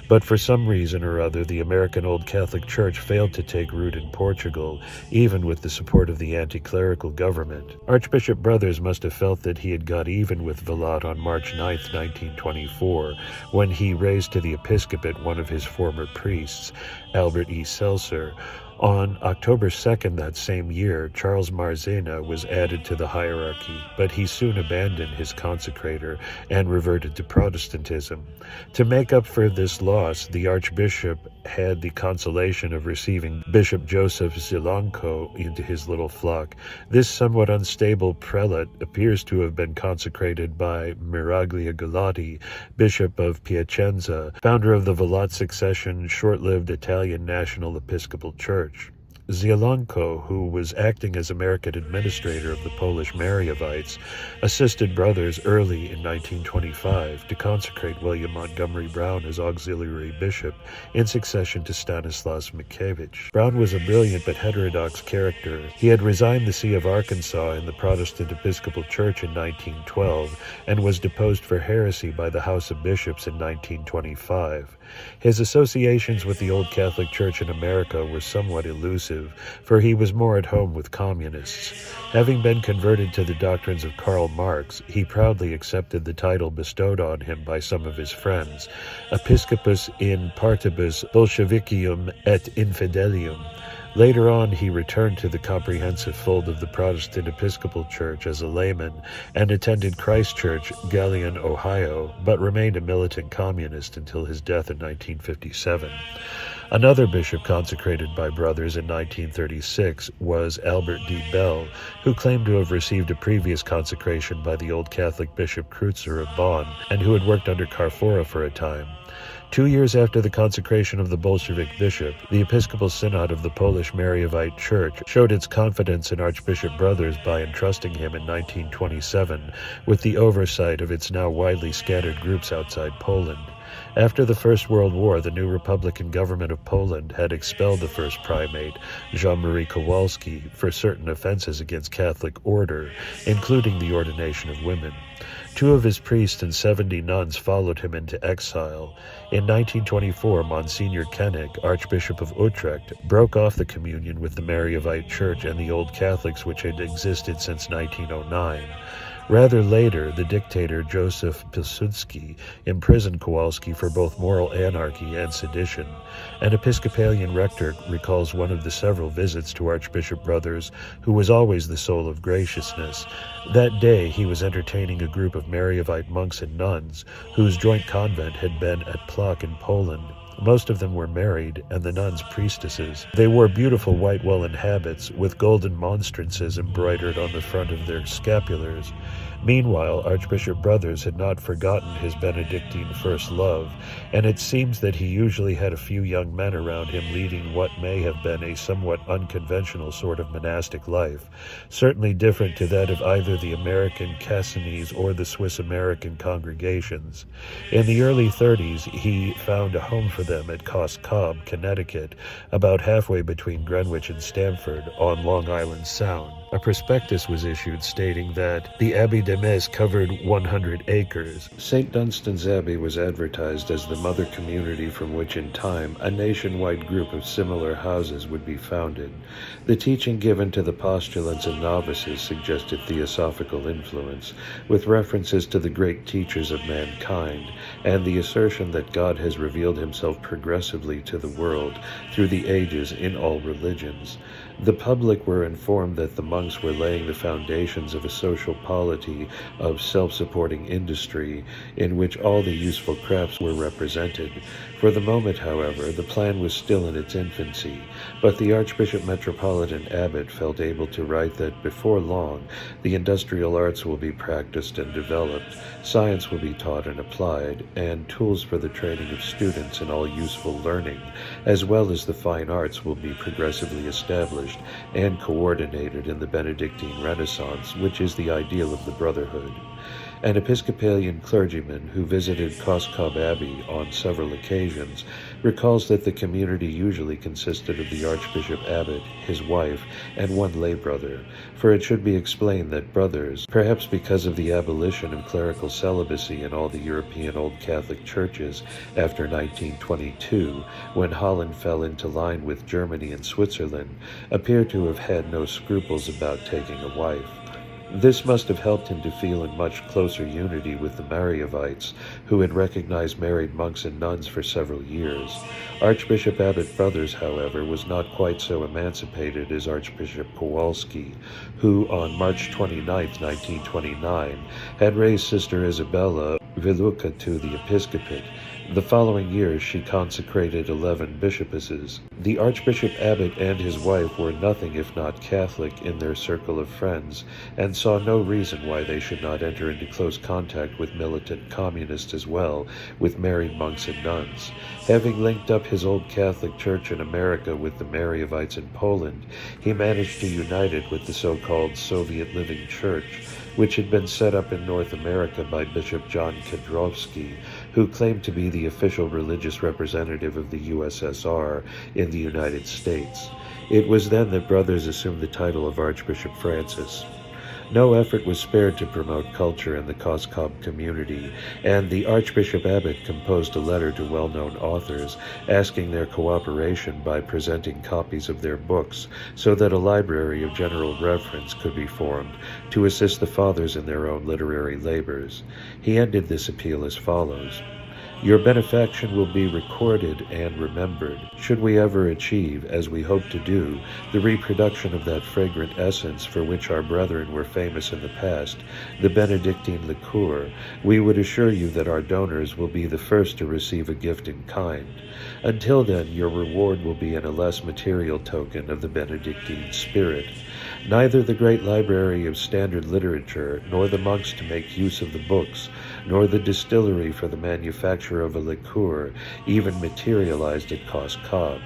[SPEAKER 1] but for some reason or other, the American Old Catholic Church failed to take root in Portugal, even with the support of the anti-clerical government. Archbishop Brothers must have felt that he had got even with Vilat on March 9, 1924, when he raised to the episcopate one of his former priests, Albert E. Seltzer. On October 2nd that same year, Charles Marzena was added to the hierarchy, but he soon abandoned his consecrator and reverted to Protestantism. To make up for this loss, the Archbishop had the consolation of receiving Bishop Joseph Zilanko into his little flock. This somewhat unstable prelate appears to have been consecrated by Miraglia Galati, Bishop of Piacenza, founder of the Vilat succession, short-lived Italian National Episcopal Church. Zilanko, who was acting as American administrator of the Polish Mariovites, assisted Brothers early in 1925 to consecrate William Montgomery Brown as auxiliary bishop in succession to Stanislaus Mikiewicz. Brown was a brilliant but heterodox character. He had resigned the See of Arkansas in the Protestant Episcopal Church in 1912 and was deposed for heresy by the House of Bishops in 1925. His associations with the Old Catholic Church in America were somewhat elusive, for he was more at home with communists. Having been converted to the doctrines of Karl Marx, he proudly accepted the title bestowed on him by some of his friends, Episcopus in partibus Bolshevicium et Infidelium. Later on, he returned to the comprehensive fold of the Protestant Episcopal Church as a layman and attended Christ Church, Galion, Ohio, but remained a militant communist until his death in 1957. Another bishop consecrated by Brothers in 1936 was Albert D. Bell, who claimed to have received a previous consecration by the Old Catholic Bishop Kreutzer of Bonn, and who had worked under Carfora for a time. 2 years after the consecration of the Bolshevik bishop, the Episcopal Synod of the Polish Mariavite Church showed its confidence in Archbishop Brothers by entrusting him in 1927 with the oversight of its now widely scattered groups outside Poland. After the First World War, the new Republican government of Poland had expelled the first primate, Jean-Marie Kowalski, for certain offenses against Catholic order, including the ordination of women. 2 of his priests and 70 nuns followed him into exile. In 1924, Monsignor Koenig, Archbishop of Utrecht, broke off the communion with the Mariavite Church and the Old Catholics which had existed since 1909. Rather later, the dictator Joseph Pilsudski imprisoned Kowalski for both moral anarchy and sedition. An Episcopalian rector recalls one of the several visits to Archbishop Brothers, who was always the soul of graciousness. That day he was entertaining a group of Mariavite monks and nuns, whose joint convent had been at Plock in Poland. Most of them were married, and the nuns priestesses. They wore beautiful white woolen habits, with golden monstrances embroidered on the front of their scapulars. Meanwhile, Archbishop Brothers had not forgotten his Benedictine first love, and it seems that he usually had a few young men around him leading what may have been a somewhat unconventional sort of monastic life, certainly different to that of either the American Cassinese or the Swiss-American congregations. In the early 30s, he found a home for them at Cos Cob, Connecticut, about halfway between Greenwich and Stamford, on Long Island Sound. A prospectus was issued stating that the Abbey de Metz covered 100 acres. St. Dunstan's Abbey was advertised as the mother community from which in time a nationwide group of similar houses would be founded. The teaching given to the postulants and novices suggested theosophical influence, with references to the great teachers of mankind, and the assertion that God has revealed himself progressively to the world through the ages in all religions. The public were informed that the monks were laying the foundations of a social polity of self-supporting industry in which all the useful crafts were represented. For the moment, however, the plan was still in its infancy, but the Archbishop Metropolitan Abbot felt able to write that before long the industrial arts will be practiced and developed, science will be taught and applied, and tools for the training of students in all useful learning, as well as the fine arts, will be progressively established and coordinated in the Benedictine Renaissance, which is the ideal of the Brotherhood. An Episcopalian clergyman who visited Cos Cob Abbey on several occasions recalls that the community usually consisted of the Archbishop Abbot, his wife, and one lay brother, for it should be explained that brothers, perhaps because of the abolition of clerical celibacy in all the European Old Catholic churches after 1922, when Holland fell into line with Germany and Switzerland, appear to have had no scruples about taking a wife. This must have helped him to feel in much closer unity with the Mariavites, who had recognized married monks and nuns for several years. Archbishop Abbot Brothers, however, was not quite so emancipated as Archbishop Kowalski, who on March 29, 1929, had raised Sister Isabella Viluca to the episcopate. The following year she consecrated 11 bishopesses. The Archbishop Abbot and his wife were nothing if not Catholic in their circle of friends, and saw no reason why they should not enter into close contact with militant communists as well, with married monks and nuns. Having linked up his old Catholic Church in America with the Mariavites in Poland, he managed to unite it with the so-called Soviet Living Church, which had been set up in North America by Bishop John Kedrovsky, who claimed to be the official religious representative of the USSR in the United States. It was then that Brothers assumed the title of Archbishop Francis. No effort was spared to promote culture in the Cos Cob community, and the Archbishop Abbot composed a letter to well-known authors asking their cooperation by presenting copies of their books so that a library of general reference could be formed to assist the fathers in their own literary labors. He ended this appeal as follows: "Your benefaction will be recorded and remembered. Should we ever achieve, as we hope to do, the reproduction of that fragrant essence for which our brethren were famous in the past, the Benedictine liqueur, we would assure you that our donors will be the first to receive a gift in kind. Until then, your reward will be in a less material token of the Benedictine spirit. Neither the great library of standard literature, nor the monks to make use of the books, nor the distillery for the manufacture of a liqueur even materialized at Cos Cob.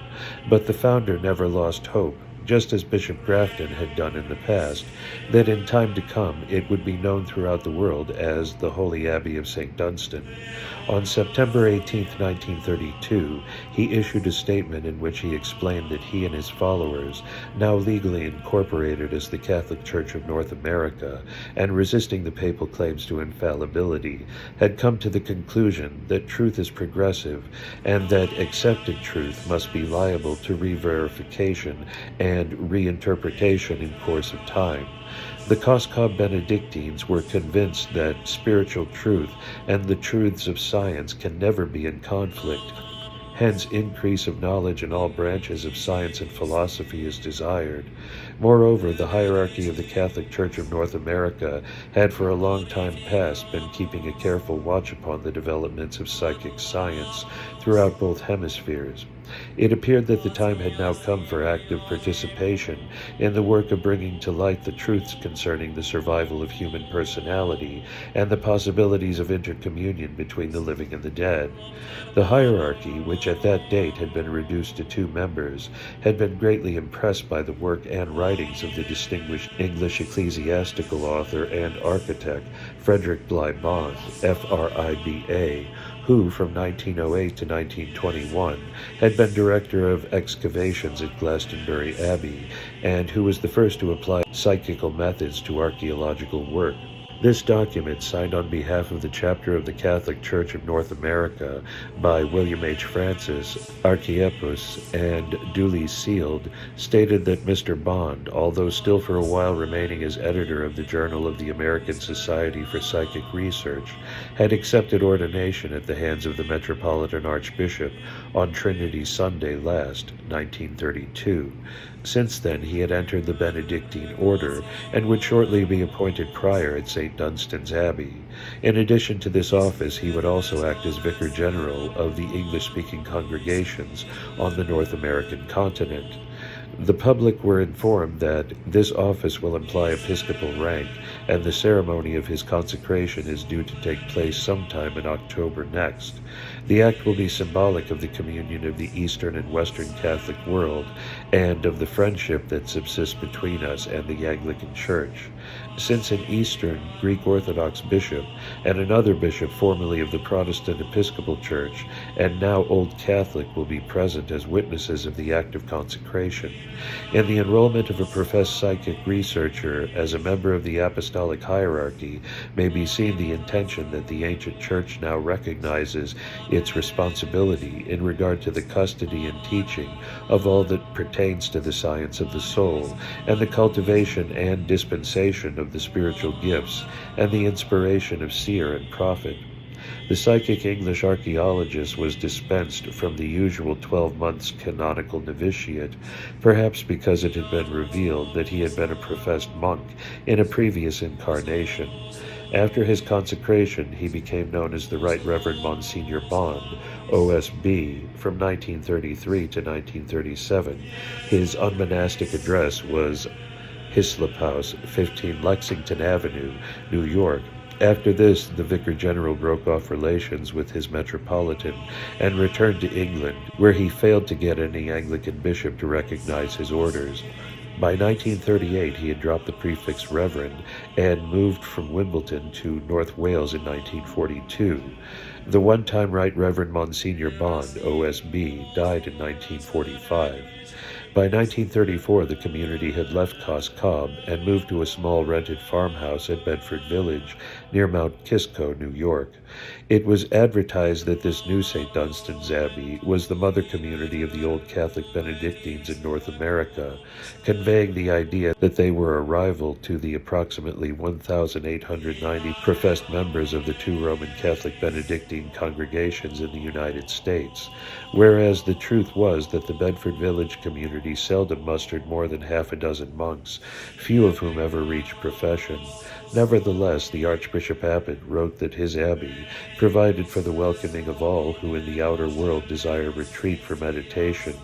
[SPEAKER 1] But the founder never lost hope, just as Bishop Grafton had done in the past, that in time to come it would be known throughout the world as the Holy Abbey of St. Dunstan. On September 18, 1932, he issued a statement in which he explained that he and his followers, now legally incorporated as the Catholic Church of North America and resisting the papal claims to infallibility, had come to the conclusion that truth is progressive and that accepted truth must be liable to re-verification and and reinterpretation in course of time. The Coscob Benedictines were convinced that spiritual truth and the truths of science can never be in conflict. Hence, increase of knowledge in all branches of science and philosophy is desired. Moreover, the hierarchy of the Catholic Church of North America had for a long time past been keeping a careful watch upon the developments of psychic science throughout both hemispheres. It appeared that the time had now come for active participation in the work of bringing to light the truths concerning the survival of human personality and the possibilities of intercommunion between the living and the dead. The hierarchy, which at that date had been reduced to 2 members, had been greatly impressed by the work and writings of the distinguished English ecclesiastical author and architect Frederick Bligh Bond, Friba, who from 1908 to 1921 had been director of excavations at Glastonbury Abbey, and who was the first to apply psychical methods to archaeological work. This document, signed on behalf of the chapter of the Catholic Church of North America by William H. Francis, Archiepus, and duly sealed, stated that Mr. Bond, although still for a while remaining as editor of the Journal of the American Society for Psychic Research, had accepted ordination at the hands of the Metropolitan Archbishop on Trinity Sunday last, 1932. Since then, he had entered the Benedictine order and would shortly be appointed prior at St. Dunstan's Abbey. In addition to this office, he would also act as Vicar General of the English-speaking congregations on the North American continent. The public were informed that this office will imply episcopal rank, and the ceremony of his consecration is due to take place sometime in October next. The act will be symbolic of the communion of the Eastern and Western Catholic world, and of the friendship that subsists between us and the Anglican Church. Since an Eastern Greek Orthodox bishop and another bishop formerly of the Protestant Episcopal Church and now Old Catholic will be present as witnesses of the act of consecration. In the enrollment of a professed psychic researcher as a member of the apostolic hierarchy may be seen the intention that the ancient Church now recognizes its responsibility in regard to the custody and teaching of all that pertains to the science of the soul, and the cultivation and dispensation of the spiritual gifts, and the inspiration of seer and prophet. The psychic English archaeologist was dispensed from the usual 12 months canonical novitiate, perhaps because it had been revealed that he had been a professed monk in a previous incarnation. After his consecration, he became known as the Right Reverend Monsignor Bond, OSB, from 1933 to 1937. His unmonastic address was Hislop House, 15 Lexington Avenue, New York. After this, the Vicar General broke off relations with his metropolitan and returned to England, where he failed to get any Anglican bishop to recognize his orders. By 1938, he had dropped the prefix Reverend and moved from Wimbledon to North Wales in 1942. The one-time Right Reverend Monsignor Bond, OSB, died in 1945. By 1934, the community had left Coscob and moved to a small rented farmhouse at Bedford Village near Mount Kisco, New York. It was advertised that this new St. Dunstan's Abbey was the mother community of the old Catholic Benedictines in North America, conveying the idea that they were a rival to the approximately 1,890 professed members of the 2 Roman Catholic Benedictine congregations in the United States, whereas the truth was that the Bedford Village community seldom mustered more than half a dozen monks, few of whom ever reached profession. Nevertheless, the Archbishop Abbot wrote that his abbey provided for the welcoming of all who in the outer world desire retreat for meditation,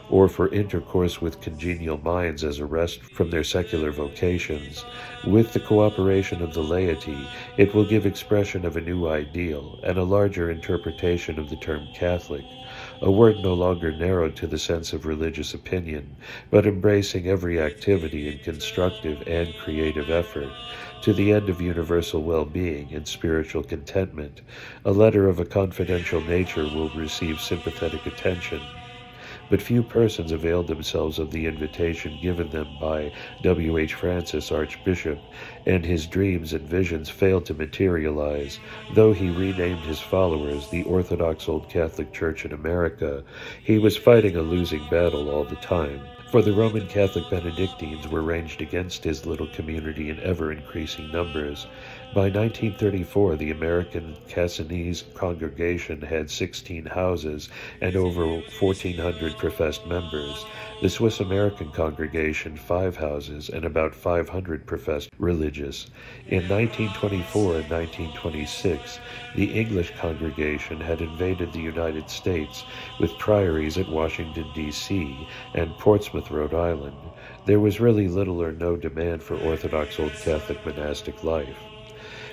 [SPEAKER 1] or for intercourse with congenial minds as a rest from their secular vocations. With the cooperation of the laity, it will give expression of a new ideal and a larger interpretation of the term Catholic, a word no longer narrowed to the sense of religious opinion, but embracing every activity in constructive and creative effort, to the end of universal well-being and spiritual contentment. A letter of a confidential nature will receive sympathetic attention, but few persons availed themselves of the invitation given them by W. H. Francis, Archbishop, and his dreams and visions failed to materialize. Though he renamed his followers the Orthodox Old Catholic Church in America, he was fighting a losing battle all the time. For the Roman Catholic Benedictines were ranged against his little community in ever-increasing numbers. By 1934, the American Cassinese congregation had 16 houses and over 1,400 professed members. The Swiss-American congregation 5 houses and about 500 professed religious. In 1924 and 1926, the English congregation had invaded the United States with priories at Washington, D.C. and Portsmouth, Rhode Island. There was really little or no demand for Orthodox Old Catholic monastic life.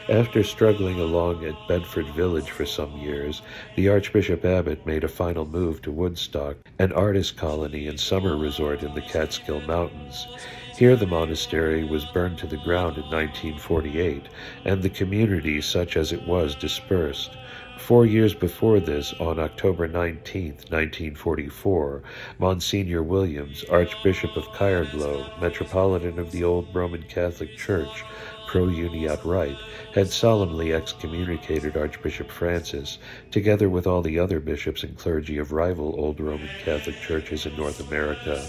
[SPEAKER 1] After struggling along at Bedford Village for some years, the Archbishop Abbot made a final move to Woodstock, an artist colony and summer resort in the Catskill Mountains. Here the monastery was burned to the ground in 1948, and the community, such as it was, dispersed. 4 years before this, on October 19, 1944, Monsignor Williams, Archbishop of Cairglow, Metropolitan of the Old Roman Catholic Church, pro uniat rite, had solemnly excommunicated Archbishop Francis, together with all the other bishops and clergy of rival Old Roman Catholic churches in North America.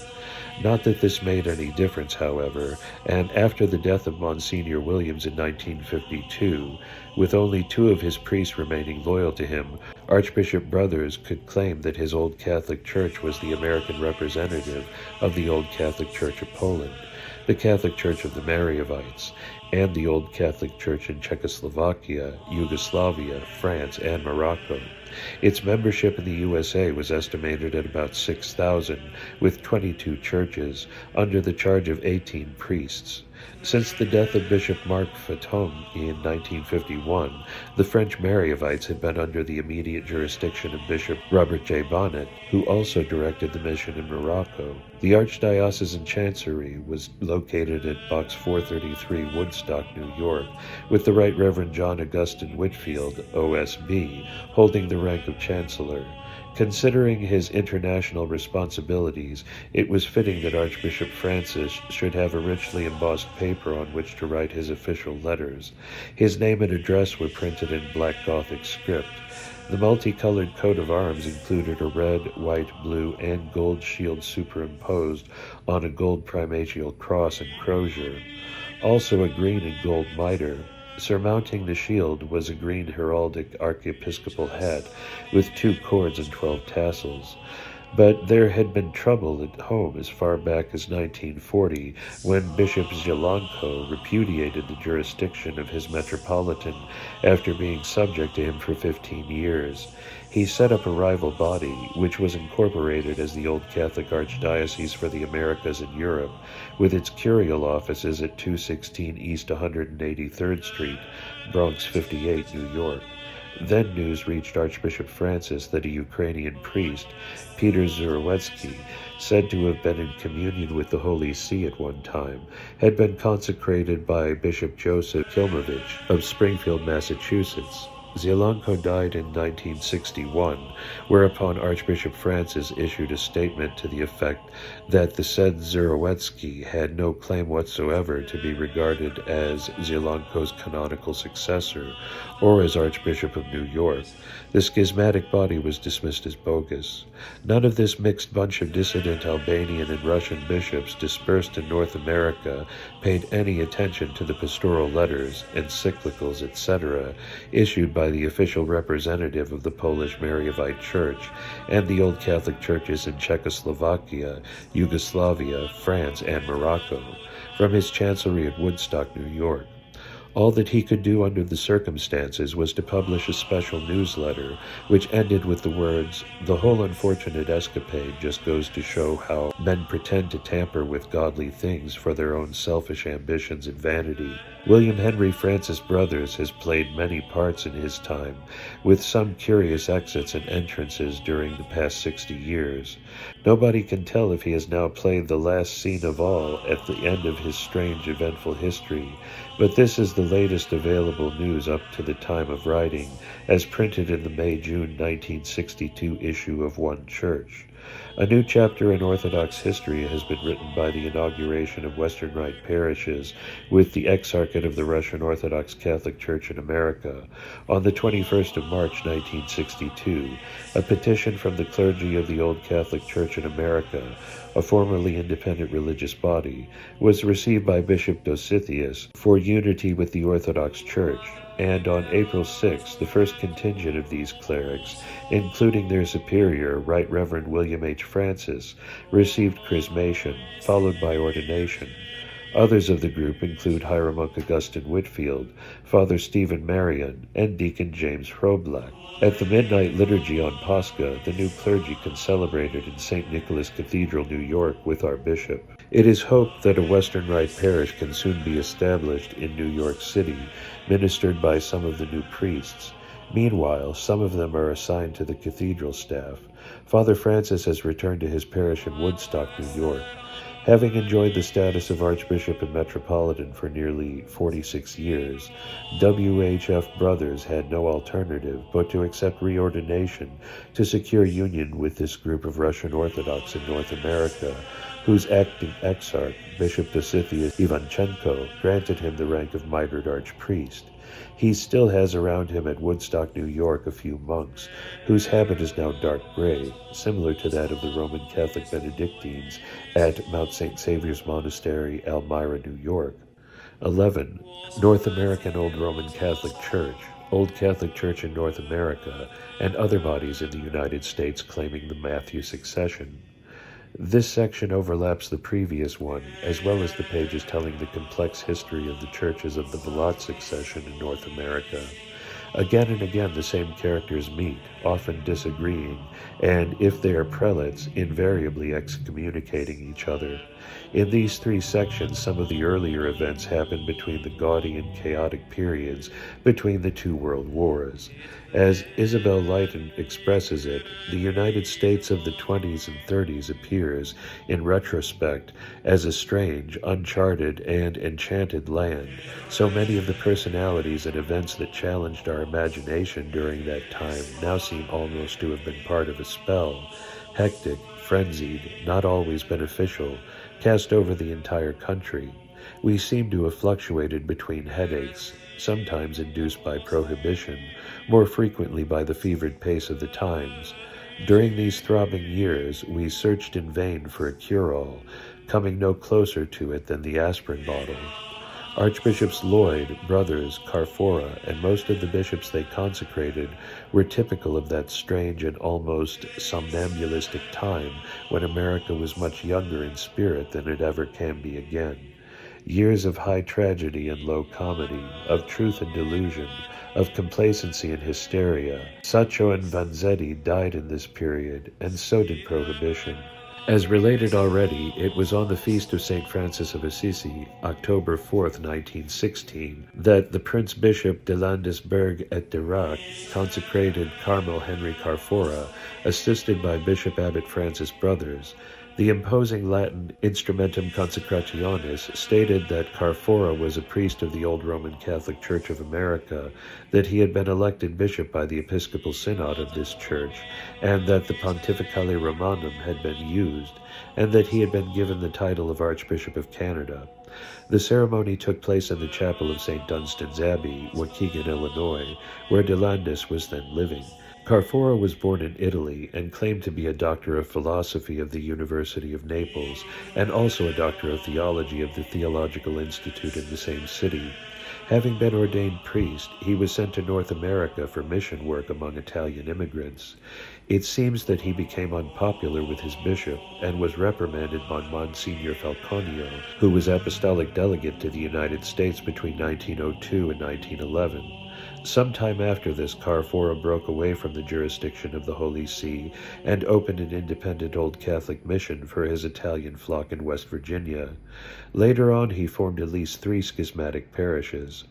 [SPEAKER 1] Not that this made any difference, however, and after the death of Monsignor Williams in 1952, with only 2 of his priests remaining loyal to him, Archbishop Brothers could claim that his Old Catholic Church was the American representative of the Old Catholic Church of Poland, the Catholic Church of the Mariovites, and the Old Catholic Church in Czechoslovakia, Yugoslavia, France, and Morocco. Its membership in the USA was estimated at about 6,000, with 22 churches, under the charge of 18 priests. Since the death of Bishop Marc Fatome in 1951, the French Mariovites had been under the immediate jurisdiction of Bishop Robert J. Bonnet, who also directed the mission in Morocco. The Archdiocesan Chancery was located at Box 433, Woodstock, New York, with the Right Reverend John Augustine Whitfield, OSB, holding the rank of Chancellor. Considering his international responsibilities, it was fitting that Archbishop Francis should have a richly embossed paper on which to write his official letters. His name and address were printed in Black Gothic script. The multicolored coat of arms included a red, white, blue, and gold shield superimposed on a gold primatial cross and crozier, also a green and gold mitre. Surmounting the shield was a green heraldic archiepiscopal hat with 2 cords and 12 tassels. But there had been trouble at home as far back as 1940, when Bishop Zielonko repudiated the jurisdiction of his metropolitan after being subject to him for 15 years. He set up a rival body, which was incorporated as the Old Catholic Archdiocese for the Americas and Europe, with its curial offices at 216 East 183rd Street, Bronx 58, New York. Then news reached Archbishop Francis that a Ukrainian priest, Peter Zurowetsky, said to have been in communion with the Holy See at one time, had been consecrated by Bishop Joseph Kilmovich of Springfield, Massachusetts. Zielonko died in 1961, whereupon Archbishop Francis issued a statement to the effect that the said Zurowetsky had no claim whatsoever to be regarded as Zielonko's canonical successor or as Archbishop of New York. The schismatic body was dismissed as bogus. None of this mixed bunch of dissident Albanian and Russian bishops dispersed in North America paid any attention to the pastoral letters, encyclicals, etc., issued by the official representative of the Polish Mariavite Church and the Old Catholic churches in Czechoslovakia, Yugoslavia, France, and Morocco, from his chancellery at Woodstock, New York. All that he could do under the circumstances was to publish a special newsletter, which ended with the words, "The whole unfortunate escapade just goes to show how men pretend to tamper with godly things for their own selfish ambitions and vanity." William Henry Francis Brothers has played many parts in his time, with some curious exits and entrances during the past 60 years. Nobody can tell if he has now played the last scene of all at the end of his strange, eventful history, but this is the latest available news up to the time of writing, as printed in the May-June 1962 issue of One Church. A new chapter in Orthodox history has been written by the inauguration of Western Rite parishes with the Exarchate of the Russian Orthodox Catholic Church in America. On the 21st of March 1962, a petition from the clergy of the Old Catholic Church in America, a formerly independent religious body, was received by Bishop Dositheus for unity with the Orthodox Church, and on April 6, the first contingent of these clerics, including their superior, Right Reverend William H. Francis, received chrismation, followed by ordination. Others of the group include Hieromonk Augustine Whitfield, Father Stephen Marion, and Deacon James Hroblak. At the midnight liturgy on Pascha, the new clergy can celebrate it in St. Nicholas Cathedral, New York, with our bishop. It is hoped that a Western Rite parish can soon be established in New York City, ministered by some of the new priests. Meanwhile, some of them are assigned to the cathedral staff. Father Francis has returned to his parish in Woodstock, New York. Having enjoyed the status of Archbishop and Metropolitan for nearly 46 years, WHF Brothers had no alternative but to accept reordination to secure union with this group of Russian Orthodox in North America, whose acting exarch, Bishop Dositheus Ivanchenko, granted him the rank of mitred archpriest. He still has around him at Woodstock, New York, a few monks, whose habit is now dark gray, similar to that of the Roman Catholic Benedictines at Mount St. Saviour's Monastery, Elmira, New York. 11. North American Old Roman Catholic Church, Old Catholic Church in North America, and other bodies in the United States claiming the Matthew succession. This section overlaps the previous one, as well as the pages telling the complex history of the churches of the Velat succession in North America. Again and again the same characters meet, often disagreeing, and, if they are prelates, invariably excommunicating each other. In these three sections, some of the earlier events happened between the gaudy and chaotic periods between the two world wars. As Isabel Leighton expresses it, the United States of the 20s and 30s appears, in retrospect, as a strange, uncharted, and enchanted land. So many of the personalities and events that challenged our imagination during that time now seem almost to have been part of a spell, hectic, frenzied, not always beneficial, cast over the entire country. We seem to have fluctuated between headaches, sometimes induced by prohibition, more frequently by the fevered pace of the times. During these throbbing years, we searched in vain for a cure-all, coming no closer to it than the aspirin bottle. Archbishops Lloyd, Brothers, Carfora, and most of the bishops they consecrated were typical of that strange and almost somnambulistic time when America was much younger in spirit than it ever can be again. Years of high tragedy and low comedy, of truth and delusion, of complacency and hysteria. Sacco and Vanzetti died in this period, and so did Prohibition. As related already, it was on the feast of St. Francis of Assisi, October 4th, 1916, that the Prince Bishop de Landesberg et Dirac consecrated Cardinal Henry Carfora, assisted by Bishop Abbot Francis Brothers. The imposing Latin Instrumentum Consecrationis stated that Carfora was a priest of the Old Roman Catholic Church of America, that he had been elected bishop by the Episcopal Synod of this church, and that the Pontificale Romanum had been used, and that he had been given the title of Archbishop of Canada. The ceremony took place in the chapel of St. Dunstan's Abbey, Waukegan, Illinois, where De Landis was then living. Carfora was born in Italy and claimed to be a doctor of philosophy of the University of Naples and also a doctor of theology of the Theological Institute in the same city. Having been ordained priest, he was sent to North America for mission work among Italian immigrants. It seems that he became unpopular with his bishop and was reprimanded by Monsignor Falconio, who was apostolic delegate to the United States between 1902 and 1911. Sometime after this, Carfora broke away from the jurisdiction of the Holy See and opened an independent Old Catholic mission for his Italian flock in West Virginia. Later on, he formed at least 3 schismatic parishes.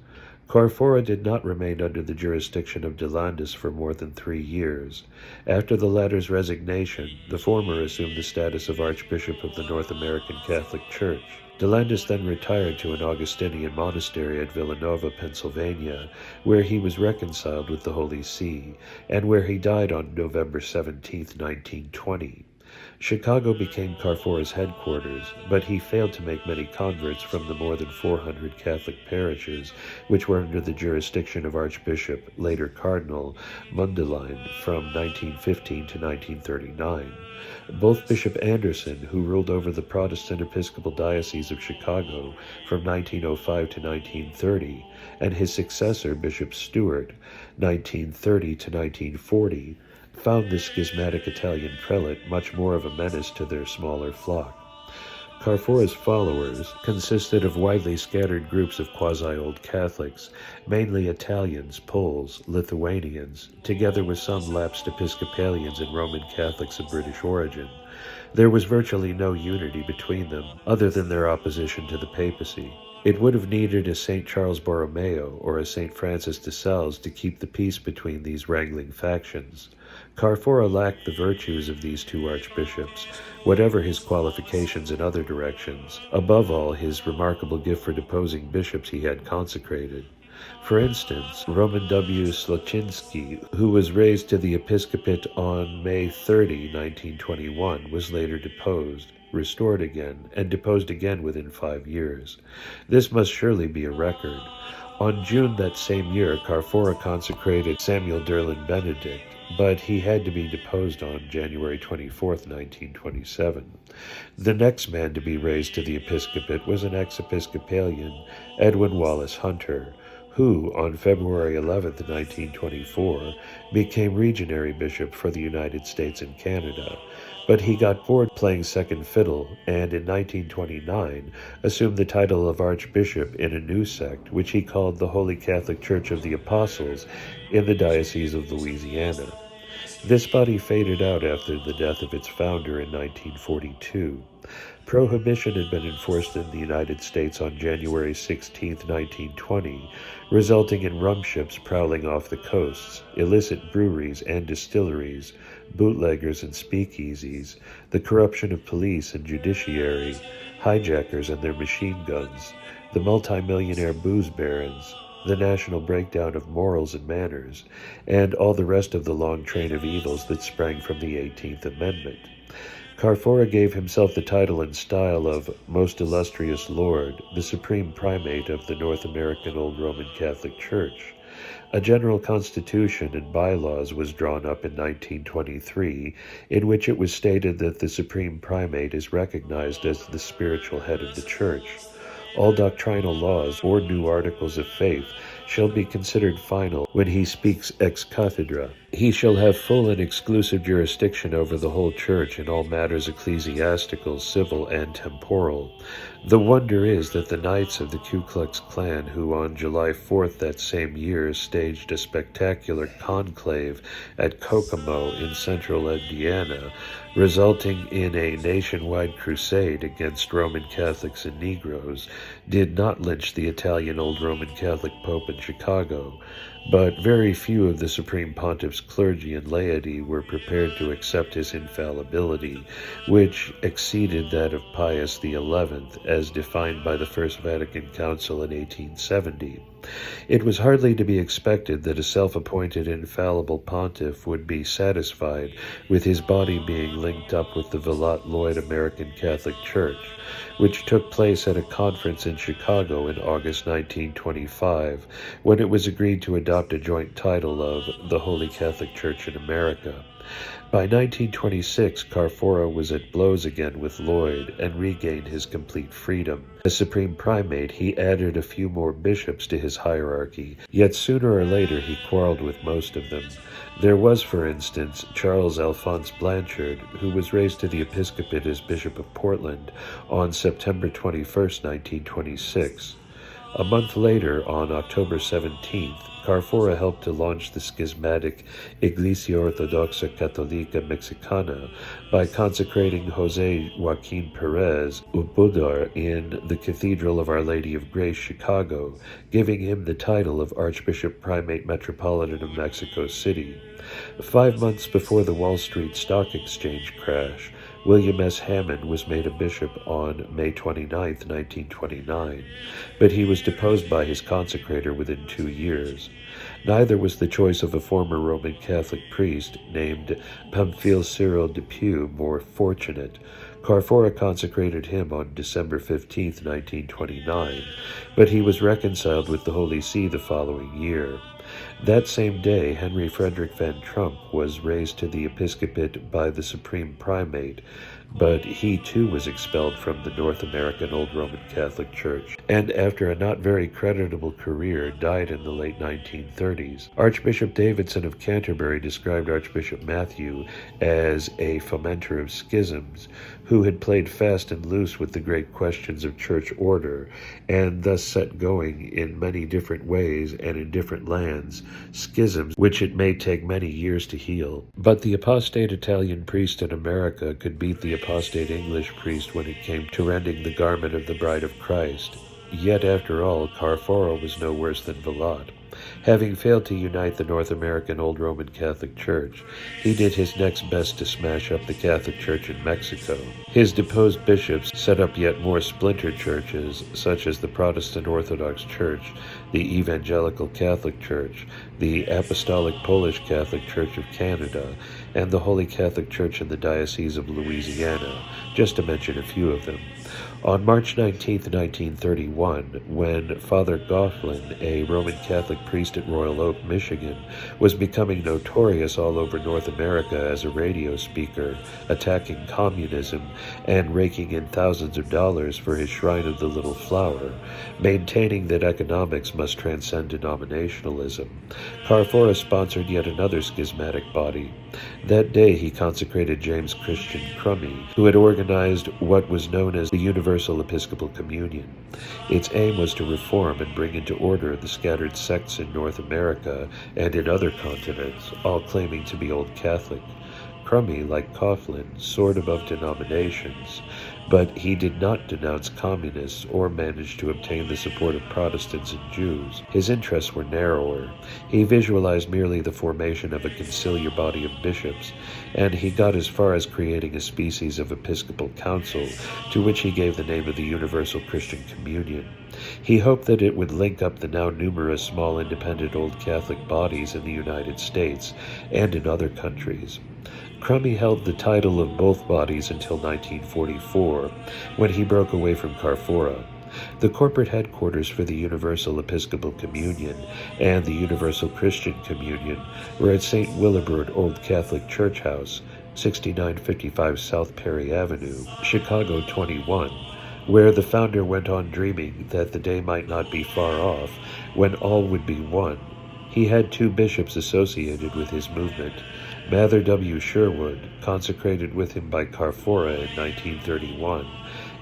[SPEAKER 1] Carfora did not remain under the jurisdiction of De Landis for more than 3 years. After the latter's resignation, the former assumed the status of Archbishop of the North American Catholic Church. De Landis then retired to an Augustinian monastery at Villanova, Pennsylvania, where he was reconciled with the Holy See, and where he died on November 17, 1920. Chicago became Carfora's headquarters, but he failed to make many converts from the more than 400 Catholic parishes which were under the jurisdiction of Archbishop, later Cardinal, Mundelein from 1915 to 1939. Both Bishop Anderson, who ruled over the Protestant Episcopal Diocese of Chicago from 1905 to 1930, and his successor, Bishop Stewart, 1930 to 1940, found the schismatic Italian prelate much more of a menace to their smaller flock. Carfora's followers consisted of widely scattered groups of quasi-Old Catholics, mainly Italians, Poles, Lithuanians, together with some lapsed Episcopalians and Roman Catholics of British origin. There was virtually no unity between them, other than their opposition to the papacy. It would have needed a St. Charles Borromeo or a St. Francis de Sales to keep the peace between these wrangling factions. Carfora lacked the virtues of these two archbishops, whatever his qualifications in other directions, above all his remarkable gift for deposing bishops he had consecrated. For instance, Roman W. Sloczynski, who was raised to the episcopate on May 30, 1921, was later deposed, restored again, and deposed again within 5 years. This must surely be a record. On June that same year, Carfora consecrated Samuel Derlin Benedict, but he had to be deposed on January 24, 1927. The next man to be raised to the episcopate was an ex-Episcopalian, Edwin Wallace Hunter, who, on February 11, 1924, became Legionary Bishop for the United States and Canada. But he got bored playing second fiddle, and in 1929 assumed the title of Archbishop in a new sect, which he called the Holy Catholic Church of the Apostles, in the Diocese of Louisiana. This body faded out after the death of its founder in 1942. Prohibition had been enforced in the United States on January 16, 1920, resulting in rum ships prowling off the coasts, illicit breweries and distilleries, bootleggers and speakeasies, the corruption of police and judiciary, hijackers and their machine guns, the multimillionaire booze barons, the national breakdown of morals and manners, and all the rest of the long train of evils that sprang from the 18th Amendment. Carfora gave himself the title and style of Most Illustrious Lord, the Supreme Primate of the North American Old Roman Catholic Church. A general constitution and bylaws was drawn up in 1923, in which it was stated that the Supreme Primate is recognized as the spiritual head of the Church. All doctrinal laws or new articles of faith shall be considered final when he speaks ex cathedra. He shall have full and exclusive jurisdiction over the whole Church in all matters ecclesiastical, civil, and temporal. The wonder is that the Knights of the Ku Klux Klan, who on July 4th that same year staged a spectacular conclave at Kokomo in central Indiana, resulting in a nationwide crusade against Roman Catholics and Negroes, did not lynch the Italian Old Roman Catholic Pope in Chicago, but very few of the Supreme Pontiff's clergy and laity were prepared to accept his infallibility, which exceeded that of Pius XI, as defined by the First Vatican Council in 1870. It was hardly to be expected that a self-appointed infallible pontiff would be satisfied with his body being linked up with the Vilat Lloyd American Catholic Church, which took place at a conference in Chicago in August 1925, when it was agreed to adopt a joint title of the Holy Catholic Church in America. By 1926, Carfora was at blows again with Lloyd and regained his complete freedom. As Supreme Primate, he added a few more bishops to his hierarchy, yet sooner or later he quarreled with most of them. There was, for instance, Charles Alphonse Blanchard, who was raised to the episcopate as Bishop of Portland on September 21, 1926. A month later, on October 17th, Carfora helped to launch the schismatic Iglesia Ortodoxa Católica Mexicana by consecrating José Joaquín Pérez Ubudar in the Cathedral of Our Lady of Grace, Chicago, giving him the title of Archbishop Primate Metropolitan of Mexico City. 5 months before the Wall Street Stock Exchange crash, William S. Hammond was made a bishop on May 29, 1929, but he was deposed by his consecrator within 2 years. Neither was the choice of a former Roman Catholic priest named Pamphile Cyril de Pew more fortunate. Carfora consecrated him on December 15, 1929, but he was reconciled with the Holy See the following year. That same day, Henry Frederick Van Trump was raised to the episcopate by the Supreme Primate, but he too was expelled from the North American Old Roman Catholic Church, and after a not very creditable career, died in the late 1930s. Archbishop Davidson of Canterbury described Archbishop Matthew as a fomenter of schisms, who had played fast and loose with the great questions of church order, and thus set going in many different ways and in different lands, schisms which it may take many years to heal. But the apostate Italian priest in America could beat the apostate English priest when it came to rending the garment of the bride of Christ. Yet after all, Carfora was no worse than Vallot. Having failed to unite the North American Old Roman Catholic Church, he did his next best to smash up the Catholic Church in Mexico. His deposed bishops set up yet more splintered churches, such as the Protestant Orthodox Church, the Evangelical Catholic Church, the Apostolic Polish Catholic Church of Canada, and the Holy Catholic Church in the Diocese of Louisiana, just to mention a few of them. On March 19, 1931, when Father Goughlin, a Roman Catholic priest at Royal Oak, Michigan, was becoming notorious all over North America as a radio speaker, attacking communism and raking in thousands of dollars for his Shrine of the Little Flower, maintaining that economics must transcend denominationalism, Carfora sponsored yet another schismatic body. That day he consecrated James Christian Crummy, who had organized what was known as the Universal Episcopal Communion. Its aim was to reform and bring into order the scattered sects in North America and in other continents, all claiming to be Old Catholic. Crummy, like Coughlin, soared above denominations, but he did not denounce communists or manage to obtain the support of Protestants and Jews. His interests were narrower. He visualized merely the formation of a conciliar body of bishops, and he got as far as creating a species of episcopal council, to which he gave the name of the Universal Christian Communion. He hoped that it would link up the now numerous small independent Old Catholic bodies in the United States and in other countries. Crummy held the title of both bodies until 1944, when he broke away from Carfora. The corporate headquarters for the Universal Episcopal Communion and the Universal Christian Communion were at St. Willibrord Old Catholic Church House, 6955 South Perry Avenue, Chicago 21, where the founder went on dreaming that the day might not be far off when all would be one. He had two bishops associated with his movement, Mather W. Sherwood, consecrated with him by Carfora in 1931,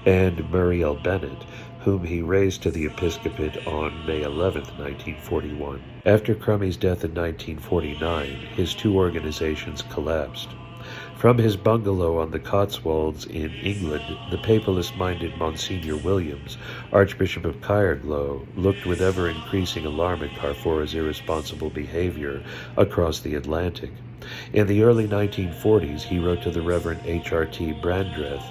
[SPEAKER 1] and Murray L. Bennett, whom he raised to the episcopate on May 11, 1941. After Crummy's death in 1949, his two organizations collapsed. From his bungalow on the Cotswolds in England, the papalist-minded Monsignor Williams, Archbishop of Caerglow, looked with ever-increasing alarm at Carfora's irresponsible behavior across the Atlantic. In the early 1940s, he wrote to the Reverend H.R.T. Brandreth,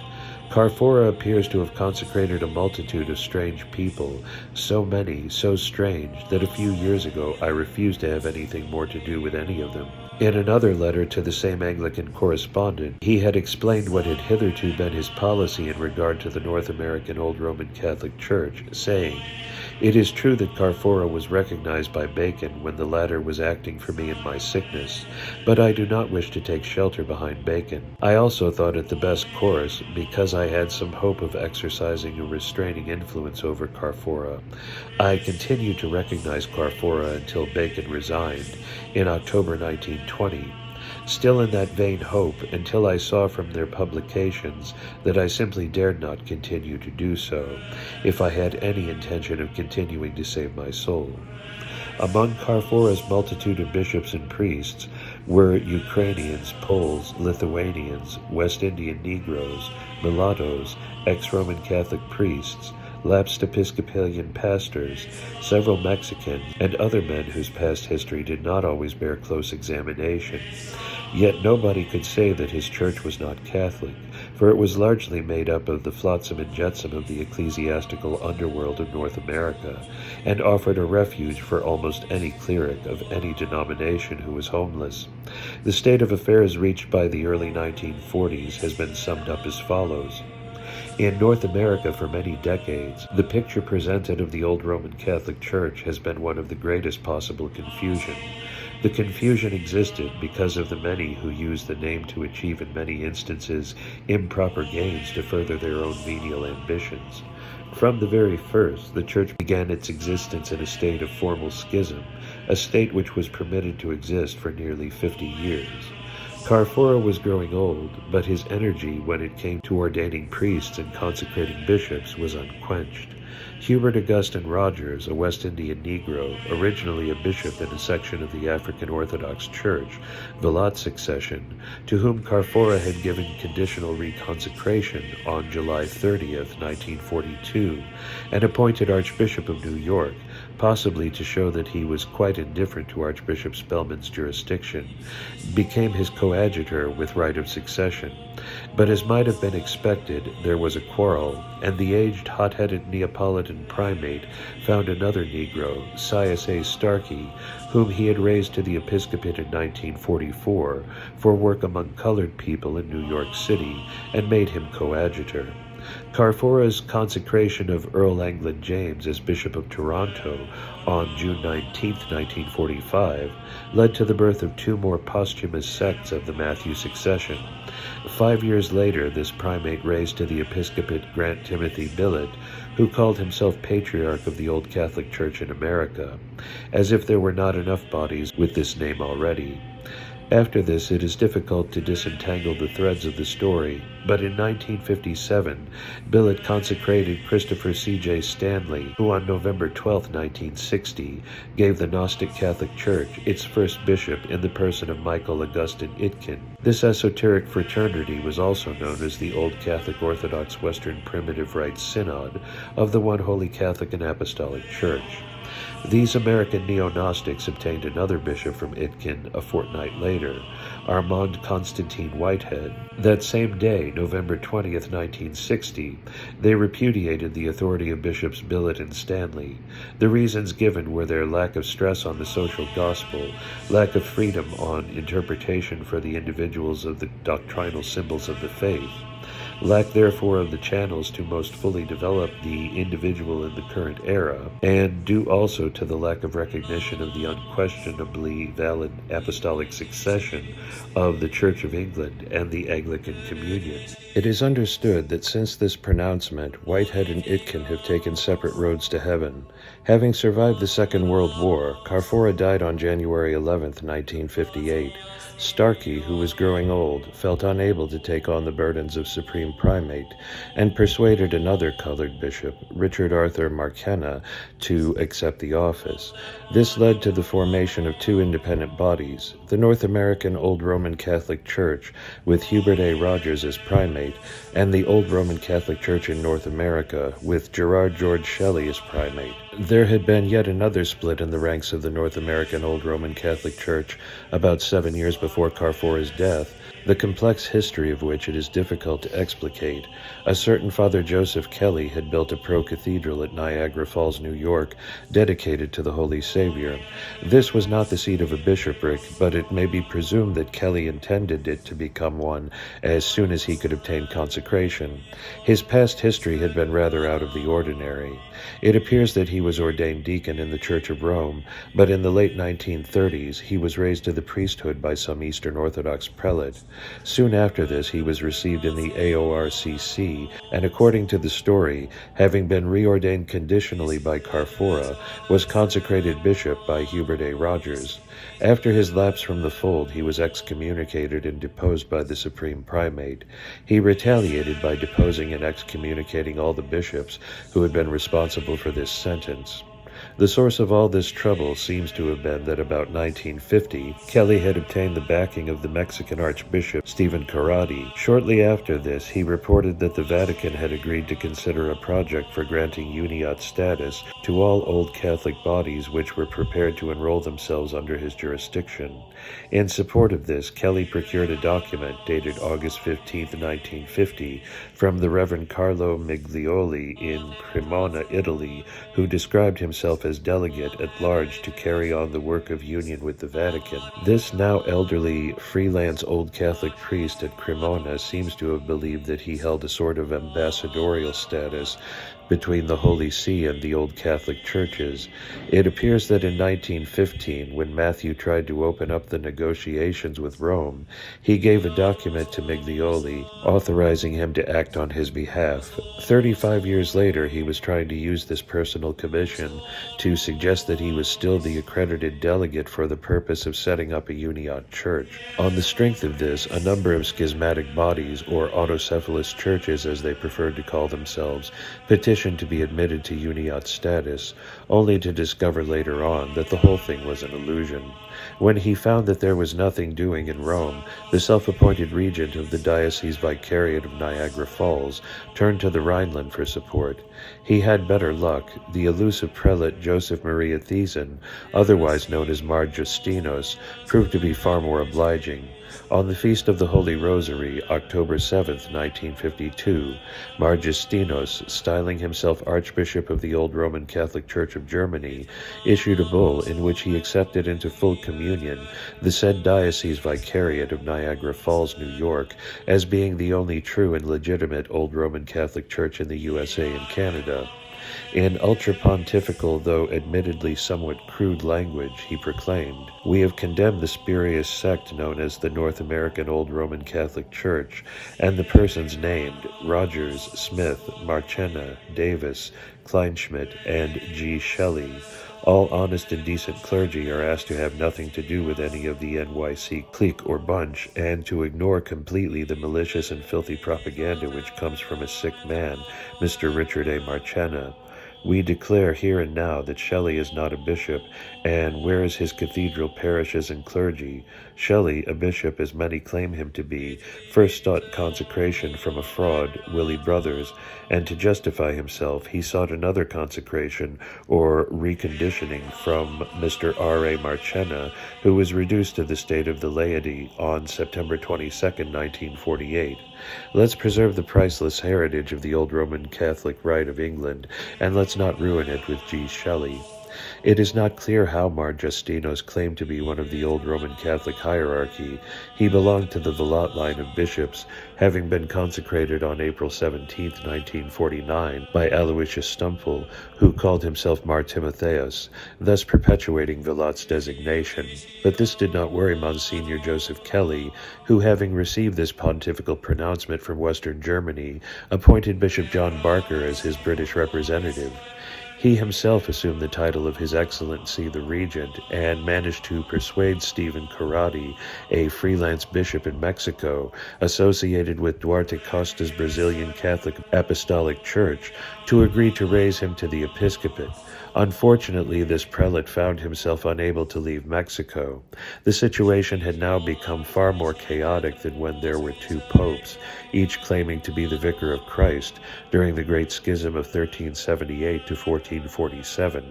[SPEAKER 1] Carfora appears to have consecrated a multitude of strange people, so many, so strange, that a few years ago I refused to have anything more to do with any of them. In another letter to the same Anglican correspondent, he had explained what had hitherto been his policy in regard to the North American Old Roman Catholic Church, saying, "It is true that Carfora was recognized by Bacon when the latter was acting for me in my sickness, but I do not wish to take shelter behind Bacon. I also thought it the best course, because I had some hope of exercising a restraining influence over Carfora. I continued to recognize Carfora until Bacon resigned in October 1920. Still in that vain hope, until I saw from their publications that I simply dared not continue to do so, if I had any intention of continuing to save my soul." Among Carfora's multitude of bishops and priests were Ukrainians, Poles, Lithuanians, West Indian Negroes, mulattoes, ex-Roman Catholic priests, lapsed Episcopalian pastors, several Mexicans, and other men whose past history did not always bear close examination. Yet nobody could say that his church was not Catholic, for it was largely made up of the flotsam and jetsam of the ecclesiastical underworld of North America, and offered a refuge for almost any cleric of any denomination who was homeless. The state of affairs reached by the early 1940s has been summed up as follows. In North America for many decades, the picture presented of the old Roman Catholic Church has been one of the greatest possible confusion. The confusion existed because of the many who used the name to achieve in many instances improper gains to further their own venial ambitions. From the very first, the Church began its existence in a state of formal schism, a state which was permitted to exist for nearly 50 years. Carfora was growing old, but his energy when it came to ordaining priests and consecrating bishops was unquenched. Hubert Augustine Rogers, a West Indian Negro, originally a bishop in a section of the African Orthodox Church, Vilat succession, to whom Carfora had given conditional reconsecration on July 30th, 1942, and appointed Archbishop of New York, possibly to show that he was quite indifferent to Archbishop Spellman's jurisdiction, became his coadjutor with right of succession. But as might have been expected, there was a quarrel, and the aged, hot-headed Neapolitan primate found another Negro, Sias A. Starkey, whom he had raised to the episcopate in 1944 for work among colored people in New York City, and made him coadjutor. Carfora's consecration of Earl Anglin James as Bishop of Toronto on June 19, 1945, led to the birth of two more posthumous sects of the Matthew succession. 5 years later, this primate raised to the episcopate Grant Timothy Billett, who called himself Patriarch of the Old Catholic Church in America, as if there were not enough bodies with this name already. After this, it is difficult to disentangle the threads of the story, but in 1957, Billett consecrated Christopher C.J. Stanley, who on November 12, 1960, gave the Gnostic Catholic Church its first bishop in the person of Michael Augustine Itkin. This esoteric fraternity was also known as the Old Catholic Orthodox Western Primitive Rite Synod of the One Holy Catholic and Apostolic Church. These American neo-Gnostics obtained another bishop from Itkin a fortnight later, Armand Constantine Whitehead. That same day, November 20th, 1960, they repudiated the authority of Bishops Billett and Stanley. The reasons given were their lack of stress on the social gospel, lack of freedom on interpretation for the individuals of the doctrinal symbols of the faith, lack therefore of the channels to most fully develop the individual in the current era, and due also to the lack of recognition of the unquestionably valid apostolic succession of the Church of England and the Anglican Communion. It is understood that since this pronouncement, Whitehead and Itkin have taken separate roads to heaven. Having survived the Second World War, Carfora died on January 11, 1958. Starkey, who was growing old, felt unable to take on the burdens of supreme primate, and persuaded another colored bishop, Richard Arthur Markenna, to accept the office. This led to the formation of two independent bodies, the North American Old Roman Catholic Church, with Hubert A. Rogers as primate, and the Old Roman Catholic Church in North America, with Gerard George Shelley as primate. There had been yet another split in the ranks of the North American Old Roman Catholic Church about 7 years before Carfora's death, the complex history of which it is difficult to explicate. A certain Father Joseph Kelly had built a pro-cathedral at Niagara Falls, New York, dedicated to the Holy Savior. This was not the seat of a bishopric, but it may be presumed that Kelly intended it to become one as soon as he could obtain consecration. His past history had been rather out of the ordinary. It appears that he was ordained deacon in the Church of Rome, but in the late 1930s he was raised to the priesthood by some Eastern Orthodox prelate. Soon after this, he was received in the AORCC, and according to the story, having been reordained conditionally by Carfora, was consecrated bishop by Hubert A. Rogers. After his lapse from the fold, he was excommunicated and deposed by the Supreme Primate. He retaliated by deposing and excommunicating all the bishops who had been responsible for this sentence. The source of all this trouble seems to have been that about 1950, Kelly had obtained the backing of the Mexican Archbishop Stephen Corradi. Shortly after this, he reported that the Vatican had agreed to consider a project for granting uniat status to all old Catholic bodies which were prepared to enroll themselves under his jurisdiction. In support of this, Kelly procured a document dated August 15, 1950, from the Reverend Carlo Miglioli in Cremona, Italy, who described himself as delegate at large to carry on the work of union with the Vatican. This now elderly, freelance old Catholic priest at Cremona seems to have believed that he held a sort of ambassadorial status between the Holy See and the old Catholic churches. It appears that in 1915, when Matthew tried to open up the negotiations with Rome, he gave a document to Miglioli authorizing him to act on his behalf. 35 years later, he was trying to use this personal commission to suggest that he was still the accredited delegate for the purpose of setting up a uniat church. On the strength of this, a number of schismatic bodies, or autocephalous churches as they preferred to call themselves, petitioned to be admitted to uniat status, only to discover later on that the whole thing was an illusion. When he found that there was nothing doing in Rome, the self-appointed regent of the Diocese Vicariate of Niagara Falls turned to the Rhineland for support. He had better luck. The elusive prelate Joseph Maria Thiessen, otherwise known as Mar Justinos, proved to be far more obliging. On the Feast of the Holy Rosary, October 7, 1952, Mar Justinos, styling himself Archbishop of the Old Roman Catholic Church of Germany, issued a bull in which he accepted into full communion the said Diocese Vicariate of Niagara Falls, New York, as being the only true and legitimate Old Roman Catholic Church in the USA and Canada. In ultra-pontifical, though admittedly somewhat crude language, he proclaimed, "We have condemned the spurious sect known as the North American Old Roman Catholic Church, and the persons named, Rogers, Smith, Marchena, Davis, Kleinschmidt, and G. Shelley. All honest and decent clergy are asked to have nothing to do with any of the NYC clique or bunch, and to ignore completely the malicious and filthy propaganda which comes from a sick man, Mr. Richard A. Marchena. We declare here and now that Shelley is not a bishop, and whereas his cathedral parishes and clergy, Shelley, a bishop as many claim him to be, first sought consecration from a fraud, Willie Brothers, and to justify himself, he sought another consecration, or reconditioning, from Mr. R. A. Marchena, who was reduced to the state of the laity on September 22, 1948. Let's preserve the priceless heritage of the old Roman Catholic Rite of England, and let's not ruin it with G. Shelley. It is not clear how Mar Justinos claimed to be one of the old Roman Catholic hierarchy. He belonged to the Velat line of bishops, having been consecrated on April 17, 1949, by Aloysius Stumpel, who called himself Mar Timotheus, thus perpetuating Velat's designation. But this did not worry Monsignor Joseph Kelly, who, having received this pontifical pronouncement from Western Germany, appointed Bishop John Barker as his British representative. He himself assumed the title of His Excellency the Regent and managed to persuade Stephen Corradi, a freelance bishop in Mexico associated with Duarte Costa's Brazilian Catholic Apostolic Church, to agree to raise him to the episcopate. Unfortunately, this prelate found himself unable to leave Mexico. The situation had now become far more chaotic than when there were two popes, each claiming to be the vicar of Christ, during the Great Schism of 1378 to 1447.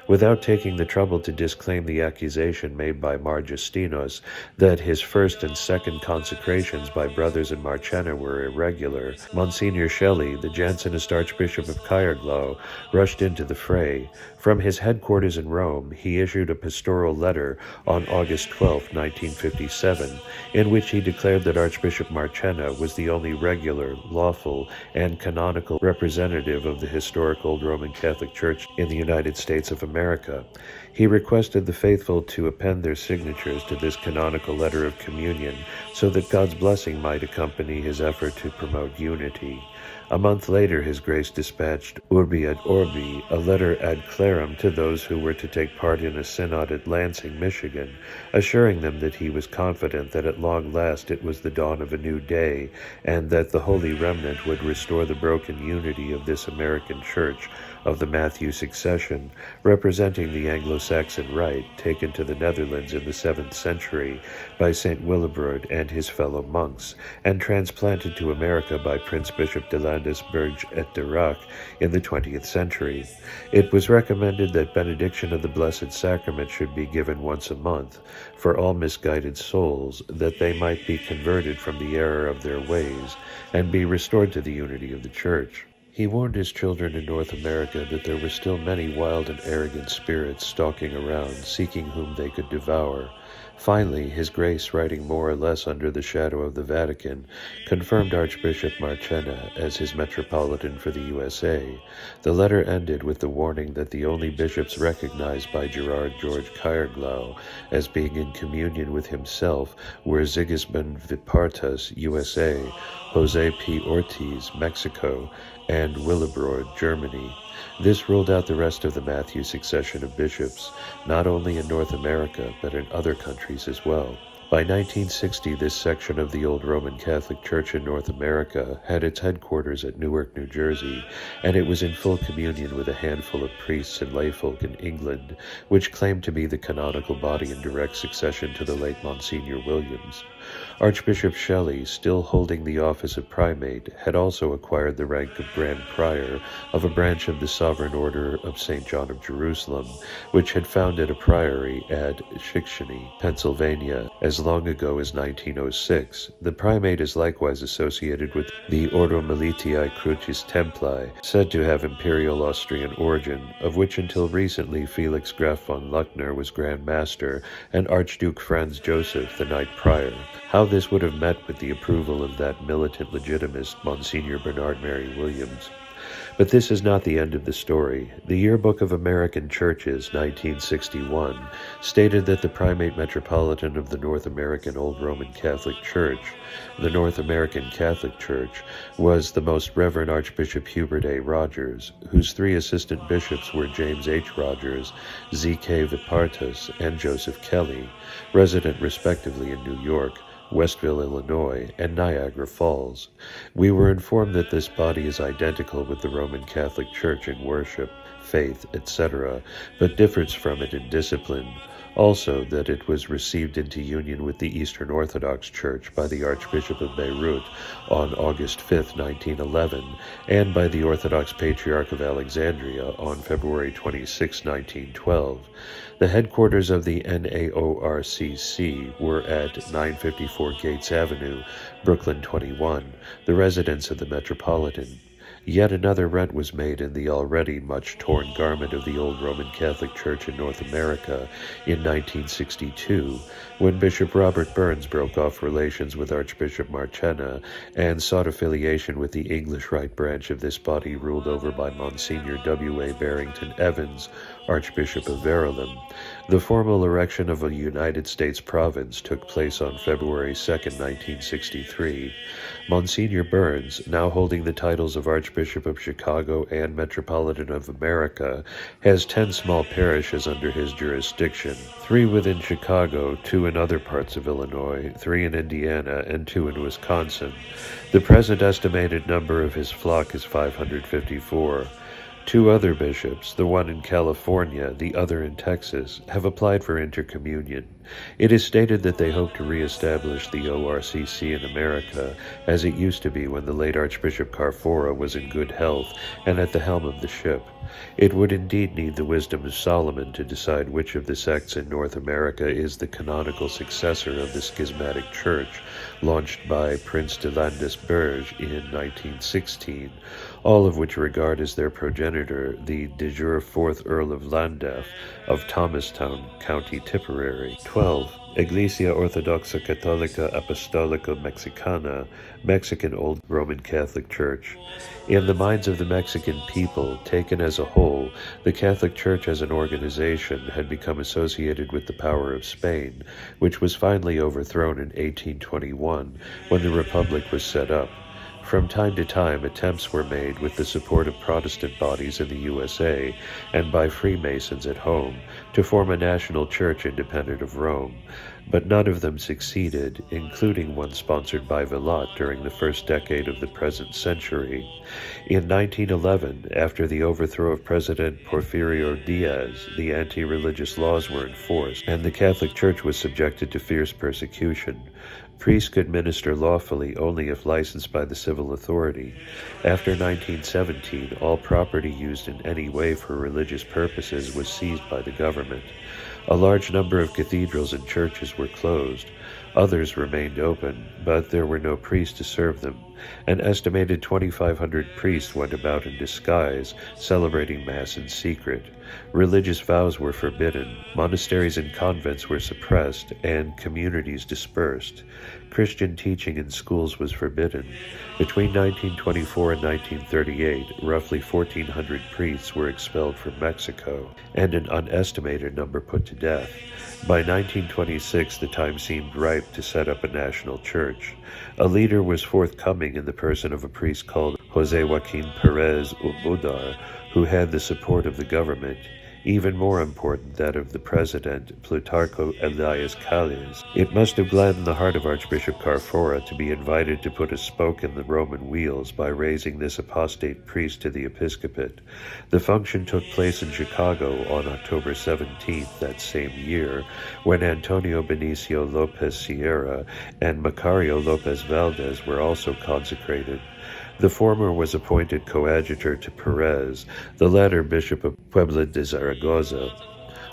[SPEAKER 1] Without taking the trouble to disclaim the accusation made by Mar Justinos that his first and second consecrations by brothers in Marchena were irregular, Monsignor Shelley, the Jansenist Archbishop of Cairglau, rushed into the fray. From his headquarters in Rome, he issued a pastoral letter on August 12, 1957, in which he declared that Archbishop Marchena was the only regular, lawful, and canonical representative of the historic Old Roman Catholic Church in the United States of America. He requested the faithful to append their signatures to this canonical letter of communion so that God's blessing might accompany his effort to promote unity. A month later, His Grace dispatched Urbi et Orbi, a letter ad clarem to those who were to take part in a synod at Lansing, Michigan, assuring them that he was confident that at long last it was the dawn of a new day, and that the Holy Remnant would restore the broken unity of this American Church, of the Matthew succession, representing the Anglo-Saxon rite taken to the Netherlands in the 7th century by St. Willibrord and his fellow monks, and transplanted to America by Prince Bishop de Landesberg et de Rack in the 20th century. It was recommended that benediction of the Blessed Sacrament should be given once a month for all misguided souls, that they might be converted from the error of their ways and be restored to the unity of the Church. He warned his children in North America that there were still many wild and arrogant spirits stalking around, seeking whom they could devour. Finally, His Grace, writing more or less under the shadow of the Vatican, confirmed Archbishop Marchena as his metropolitan for the USA. The letter ended with the warning that the only bishops recognized by Gerard George Cairglau as being in communion with himself were Sigismund Vipartas, USA, Jose P. Ortiz, Mexico, and Willibrord, Germany. This ruled out the rest of the Matthew succession of bishops, not only in North America, but in other countries as well. By 1960, this section of the old Roman Catholic Church in North America had its headquarters at Newark, New Jersey, and it was in full communion with a handful of priests and layfolk in England, which claimed to be the canonical body in direct succession to the late Monsignor Williams. Archbishop Shelley, still holding the office of primate, had also acquired the rank of Grand Prior of a branch of the Sovereign Order of St. John of Jerusalem, which had founded a priory at Shikshany, Pennsylvania, as long ago as 1906. The primate is likewise associated with the Ordo Militiae Crucis Templari, said to have imperial Austrian origin, of which until recently Felix Graf von Luckner was Grand Master and Archduke Franz Joseph the Knight Prior. How this would have met with the approval of that militant legitimist Monsignor Bernard Mary Williams. But this is not the end of the story. The Yearbook of American Churches, 1961, stated that the primate metropolitan of the North American Old Roman Catholic Church, the North American Catholic Church, was the Most Reverend Archbishop Hubert A. Rogers, whose 3 assistant bishops were James H. Rogers, Z.K. Vipartas, and Joseph Kelly, resident respectively in New York, Westville, Illinois, and Niagara Falls. We were informed that this body is identical with the Roman Catholic Church in worship, faith, etc., but differs from it in discipline. Also, that it was received into union with the Eastern Orthodox Church by the Archbishop of Beirut on August 5, 1911, and by the Orthodox Patriarch of Alexandria on February 26, 1912. The headquarters of the NAORCC were at 954 Gates Avenue, Brooklyn 21, the residence of the Metropolitan. Yet another rent was made in the already much torn garment of the old Roman Catholic Church in North America in 1962, when Bishop Robert Burns broke off relations with Archbishop Marchena and sought affiliation with the English Rite branch of this body ruled over by Monsignor W.A. Barrington Evans, Archbishop of Verulam. The formal erection of a United States province took place on February 2, 1963. Monsignor Burns, now holding the titles of Archbishop of Chicago and Metropolitan of America, has 10 small parishes under his jurisdiction, 3 within Chicago, 2 in other parts of Illinois, 3 in Indiana, and 2 in Wisconsin. The present estimated number of his flock is 554. 2 other bishops, the one in California, the other in Texas, have applied for intercommunion. It is stated that they hope to reestablish the ORCC in America as it used to be when the late Archbishop Carfora was in good health and at the helm of the ship. It would indeed need the wisdom of Solomon to decide which of the sects in North America is the canonical successor of the schismatic church launched by Prince de Landesberg in 1916, all of which regard as their progenitor the de jure 4th Earl of Llandaff of Thomastown, County Tipperary. 12. Iglesia Ortodoxa Católica Apostólica Mexicana, Mexican Old Roman Catholic Church. In the minds of the Mexican people, taken as a whole, the Catholic Church as an organization had become associated with the power of Spain, which was finally overthrown in 1821 when the Republic was set up. From time to time, attempts were made with the support of Protestant bodies in the USA and by Freemasons at home to form a national church independent of Rome, but none of them succeeded, including one sponsored by Villot during the first decade of the present century. In 1911, after the overthrow of President Porfirio Diaz, the anti-religious laws were enforced, and the Catholic Church was subjected to fierce persecution. Priests could minister lawfully only if licensed by the civil authority. After 1917, all property used in any way for religious purposes was seized by the government. A large number of cathedrals and churches were closed. Others remained open, but there were no priests to serve them. An estimated 2,500 priests went about in disguise, celebrating Mass in secret. Religious vows were forbidden, monasteries and convents were suppressed, and communities dispersed. Christian teaching in schools was forbidden. Between 1924 and 1938, roughly 1,400 priests were expelled from Mexico, and an unestimated number put to death. By 1926, the time seemed ripe to set up a national church. A leader was forthcoming in the person of a priest called José Joaquín Pérez Ubudar, who had the support of the government. Even more important, that of the president, Plutarco Elias Calles. It must have gladdened the heart of Archbishop Carfora to be invited to put a spoke in the Roman wheels by raising this apostate priest to the episcopate. The function took place in Chicago on October 17th that same year, when Antonio Benicio López Sierra and Macario López Valdez were also consecrated. The former was appointed coadjutor to Perez, the latter bishop of Puebla de Zaragoza.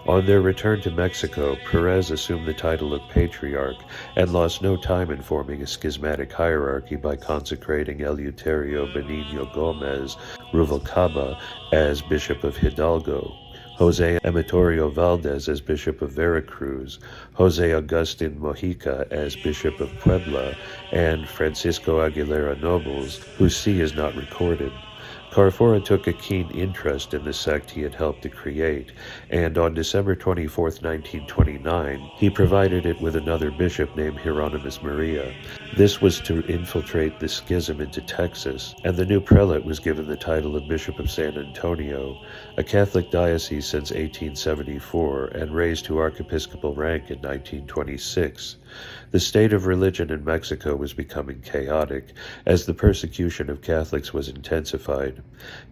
[SPEAKER 1] On their return to Mexico, Perez assumed the title of patriarch and lost no time in forming a schismatic hierarchy by consecrating Eleuterio Benigno Gómez Ruvalcaba as bishop of Hidalgo, José Emitorio Valdez as Bishop of Veracruz, José Agustín Mojica as Bishop of Puebla, and Francisco Aguilera Nobles, whose see is not recorded. Carfora took a keen interest in the sect he had helped to create, and on December 24, 1929, he provided it with another bishop named Hieronymus Maria. This was to infiltrate the schism into Texas, and the new prelate was given the title of Bishop of San Antonio, a Catholic diocese since 1874, and raised to archiepiscopal rank in 1926. The state of religion in Mexico was becoming chaotic, as the persecution of Catholics was intensified.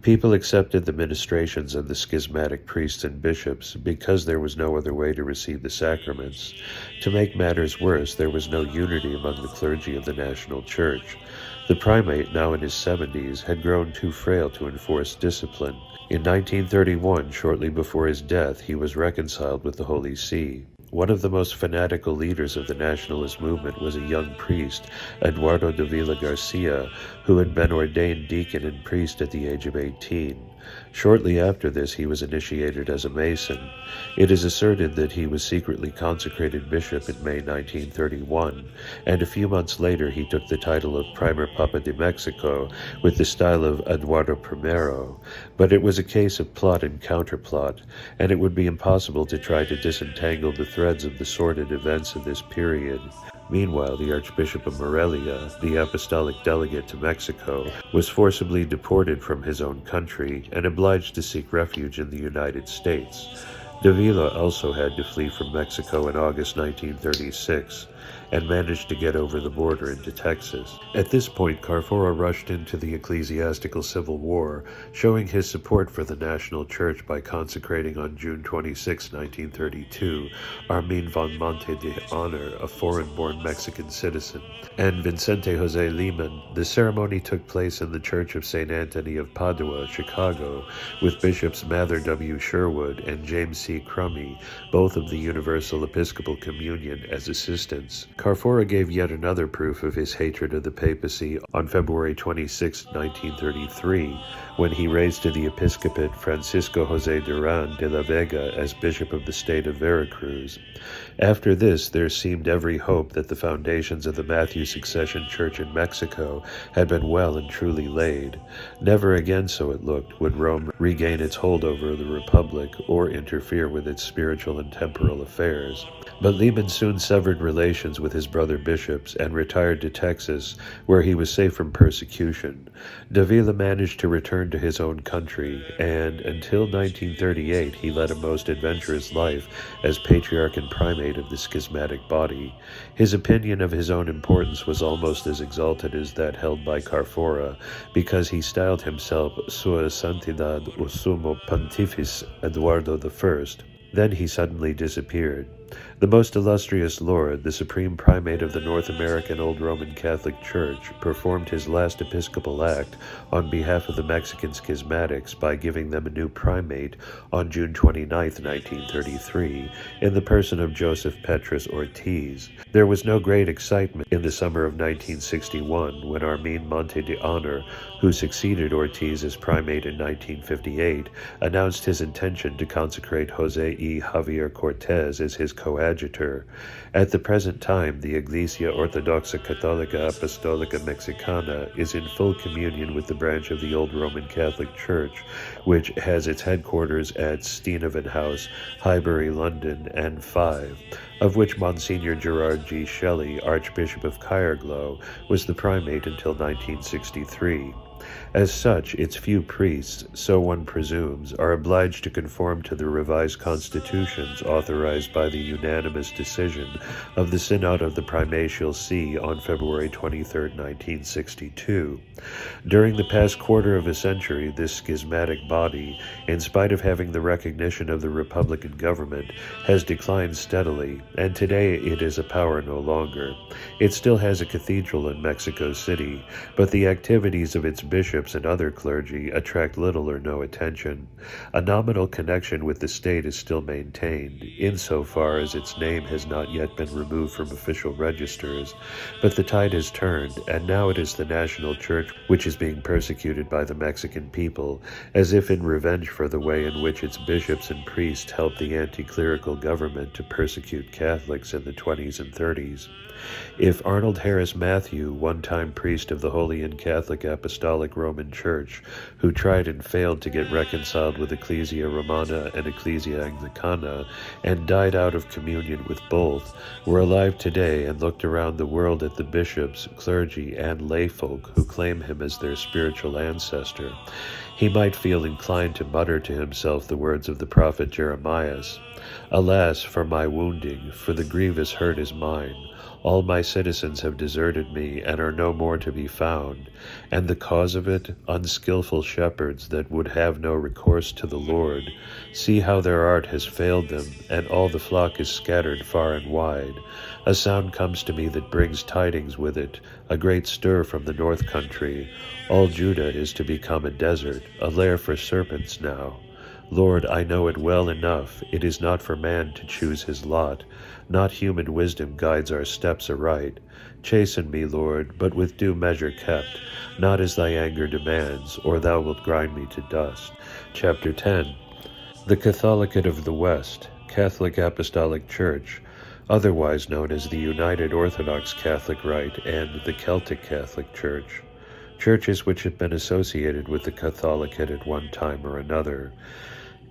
[SPEAKER 1] People accepted the ministrations of the schismatic priests and bishops because there was no other way to receive the sacraments. To make matters worse, there was no unity among the clergy of the national church. The primate, now in his 70s, had grown too frail to enforce discipline. In 1931, shortly before his death, he was reconciled with the Holy See. One of the most fanatical leaders of the nationalist movement was a young priest, Eduardo de Villa Garcia, who had been ordained deacon and priest at the age of 18. Shortly after this, he was initiated as a Mason. It is asserted that he was secretly consecrated bishop in May 1931, and a few months later he took the title of Primer Papa de Mexico with the style of Eduardo I. But it was a case of plot and counterplot, and it would be impossible to try to disentangle the threads of the sordid events of this period. Meanwhile, the Archbishop of Morelia, the apostolic delegate to Mexico, was forcibly deported from his own country and obliged to seek refuge in the United States. Davila also had to flee from Mexico in August 1936 and managed to get over the border into Texas. At this point, Carfora rushed into the ecclesiastical civil war, showing his support for the national church by consecrating on June 26, 1932, Armin von Monte de Honor, a foreign-born Mexican citizen, and Vicente José Lehmann. The ceremony took place in the Church of St. Anthony of Padua, Chicago, with Bishops Mather W. Sherwood and James C. Crummy, both of the Universal Episcopal Communion, as assistants. Carfora gave yet another proof of his hatred of the papacy on February 26, 1933, when he raised to the episcopate Francisco José Durán de la Vega as Bishop of the state of Veracruz. After this, there seemed every hope that the foundations of the Matthew Succession Church in Mexico had been well and truly laid. Never again, so it looked, would Rome regain its hold over the Republic or interfere with its spiritual and temporal affairs. But Lehmann soon severed relations relations with his brother bishops and retired to Texas, where he was safe from persecution. Davila managed to return to his own country, and until 1938 he led a most adventurous life as patriarch and primate of the schismatic body. His opinion of his own importance was almost as exalted as that held by Carfora, because he styled himself Sua Santidad o Sumo Pontifex Eduardo I. Then he suddenly disappeared. The most illustrious lord, the supreme primate of the North American Old Roman Catholic Church, performed his last episcopal act on behalf of the Mexican schismatics by giving them a new primate on June 29, 1933, in the person of Joseph Petrus Ortiz. There was no great excitement in the summer of 1961 when Armin Monte de Honor, who succeeded Ortiz as primate in 1958, announced his intention to consecrate Jose E. Javier Cortez as his coadjutor. At the present time, the Iglesia Ortodoxa Católica Apostolica Mexicana is in full communion with the branch of the Old Roman Catholic Church, which has its headquarters at Steenaven House, Highbury, London, and 5, of which Monsignor Gerard G. Shelley, Archbishop of Caerglo, was the primate until 1963. As such, its few priests, so one presumes, are obliged to conform to the revised constitutions authorized by the unanimous decision of the Synod of the Primatial See on February 23, 1962. During the past quarter of a century, this schismatic body, in spite of having the recognition of the Republican government, has declined steadily, and today it is a power no longer. It still has a cathedral in Mexico City, but the activities of its bishops and other clergy attract little or no attention. A nominal connection with the state is still maintained, insofar as its name has not yet been removed from official registers, but the tide has turned, and now it is the national church which is being persecuted by the Mexican people, as if in revenge for the way in which its bishops and priests helped the anti-clerical government to persecute Catholics in the 20s and 30s. If Arnold Harris Matthew, one-time priest of the Holy and Catholic Apostolic Roman Church, who tried and failed to get reconciled with Ecclesia Romana and Ecclesia Anglicana, and died out of communion with both, were alive today and looked around the world at the bishops, clergy, and layfolk who claim him as their spiritual ancestor, he might feel inclined to mutter to himself the words of the prophet Jeremiah, "Alas for my wounding, for the grievous hurt is mine. All my citizens have deserted me, and are no more to be found. And the cause of it, unskilful shepherds that would have no recourse to the Lord. See how their art has failed them, and all the flock is scattered far and wide. A sound comes to me that brings tidings with it, a great stir from the north country. All Judah is to become a desert, a lair for serpents now. Lord, I know it well enough. It is not for man to choose his lot. Not human wisdom guides our steps aright. Chasten me, Lord, but with due measure kept, not as thy anger demands, or thou wilt grind me to dust." Chapter 10. The Catholicate of the West, Catholic Apostolic Church, otherwise known as the United Orthodox Catholic Rite and the Celtic Catholic Church. Churches which have been associated with the Catholicate at one time or another.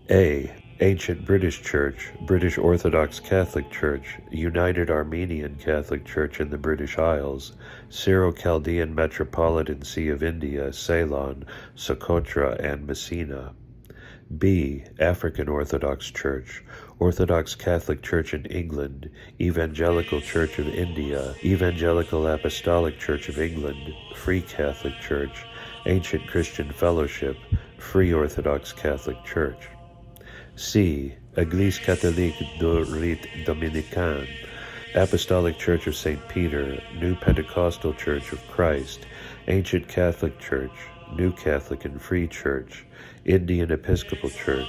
[SPEAKER 1] A. Ancient British Church, British Orthodox Catholic Church, United Armenian Catholic Church in the British Isles, Syro-Chaldean Metropolitan See of India, Ceylon, Socotra, and Messina. B. African Orthodox Church, Orthodox Catholic Church in England, Evangelical Church of India, Evangelical Apostolic Church of England, Free Catholic Church, Ancient Christian Fellowship, Free Orthodox Catholic Church. C. Église catholique du Rite dominicain, Apostolic Church of St. Peter, New Pentecostal Church of Christ, Ancient Catholic Church, New Catholic and Free Church, Indian Episcopal Church,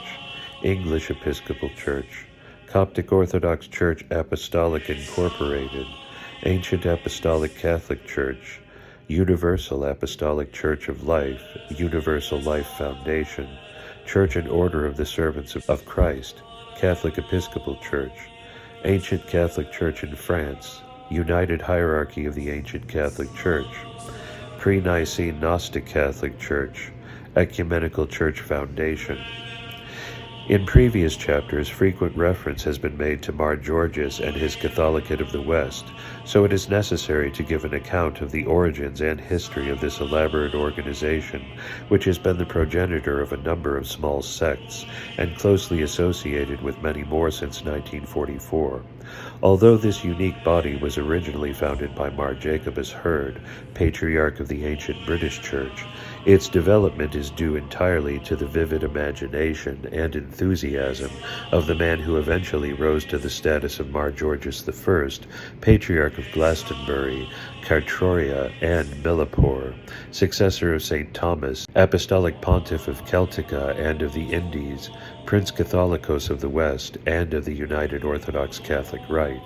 [SPEAKER 1] English Episcopal Church, Coptic Orthodox Church Apostolic Incorporated, Ancient Apostolic Catholic Church, Universal Apostolic Church of Life, Universal Life Foundation, Church and Order of the Servants of Christ, Catholic Episcopal Church, Ancient Catholic Church in France, United Hierarchy of the Ancient Catholic Church, Pre-Nicene Gnostic Catholic Church, Ecumenical Church Foundation. In previous chapters, frequent reference has been made to Mar Georges and his Catholicate of the West, so it is necessary to give an account of the origins and history of this elaborate organization, which has been the progenitor of a number of small sects, and closely associated with many more since 1944. Although this unique body was originally founded by Mar Jacobus Hurd, Patriarch of the ancient British Church, its development is due entirely to the vivid imagination and enthusiasm of the man who eventually rose to the status of Mar Georges I, Patriarch of Glastonbury, Cartroia, and Millipore, successor of St. Thomas, Apostolic Pontiff of Celtica and of the Indies, Prince Catholicos of the West, and of the United Orthodox Catholic Rite.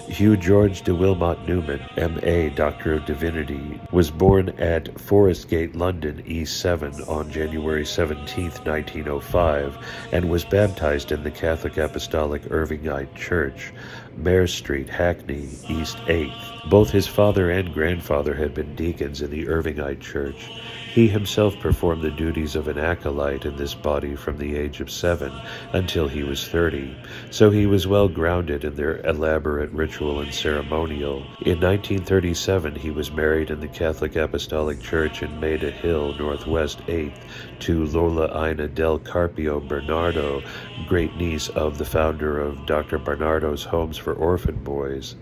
[SPEAKER 1] Hugh George de Wilmot Newman, M.A., Doctor of Divinity, was born at Forest Gate, London, E7 on January 17, 1905, and was baptized in the Catholic Apostolic Irvingite Church, Mare Street, Hackney, East 8th. Both his father and grandfather had been deacons in the Irvingite Church. He himself performed the duties of an acolyte in this body from the age of 7 until he was 30, so he was well grounded in their elaborate ritual and ceremonial. In 1937 he was married in the Catholic Apostolic Church in Maida Hill, Northwest 8th, to Lola Ina del Carpio Bernardo, great-niece of the founder of Dr. Bernardo's Homes for Orphan Boys.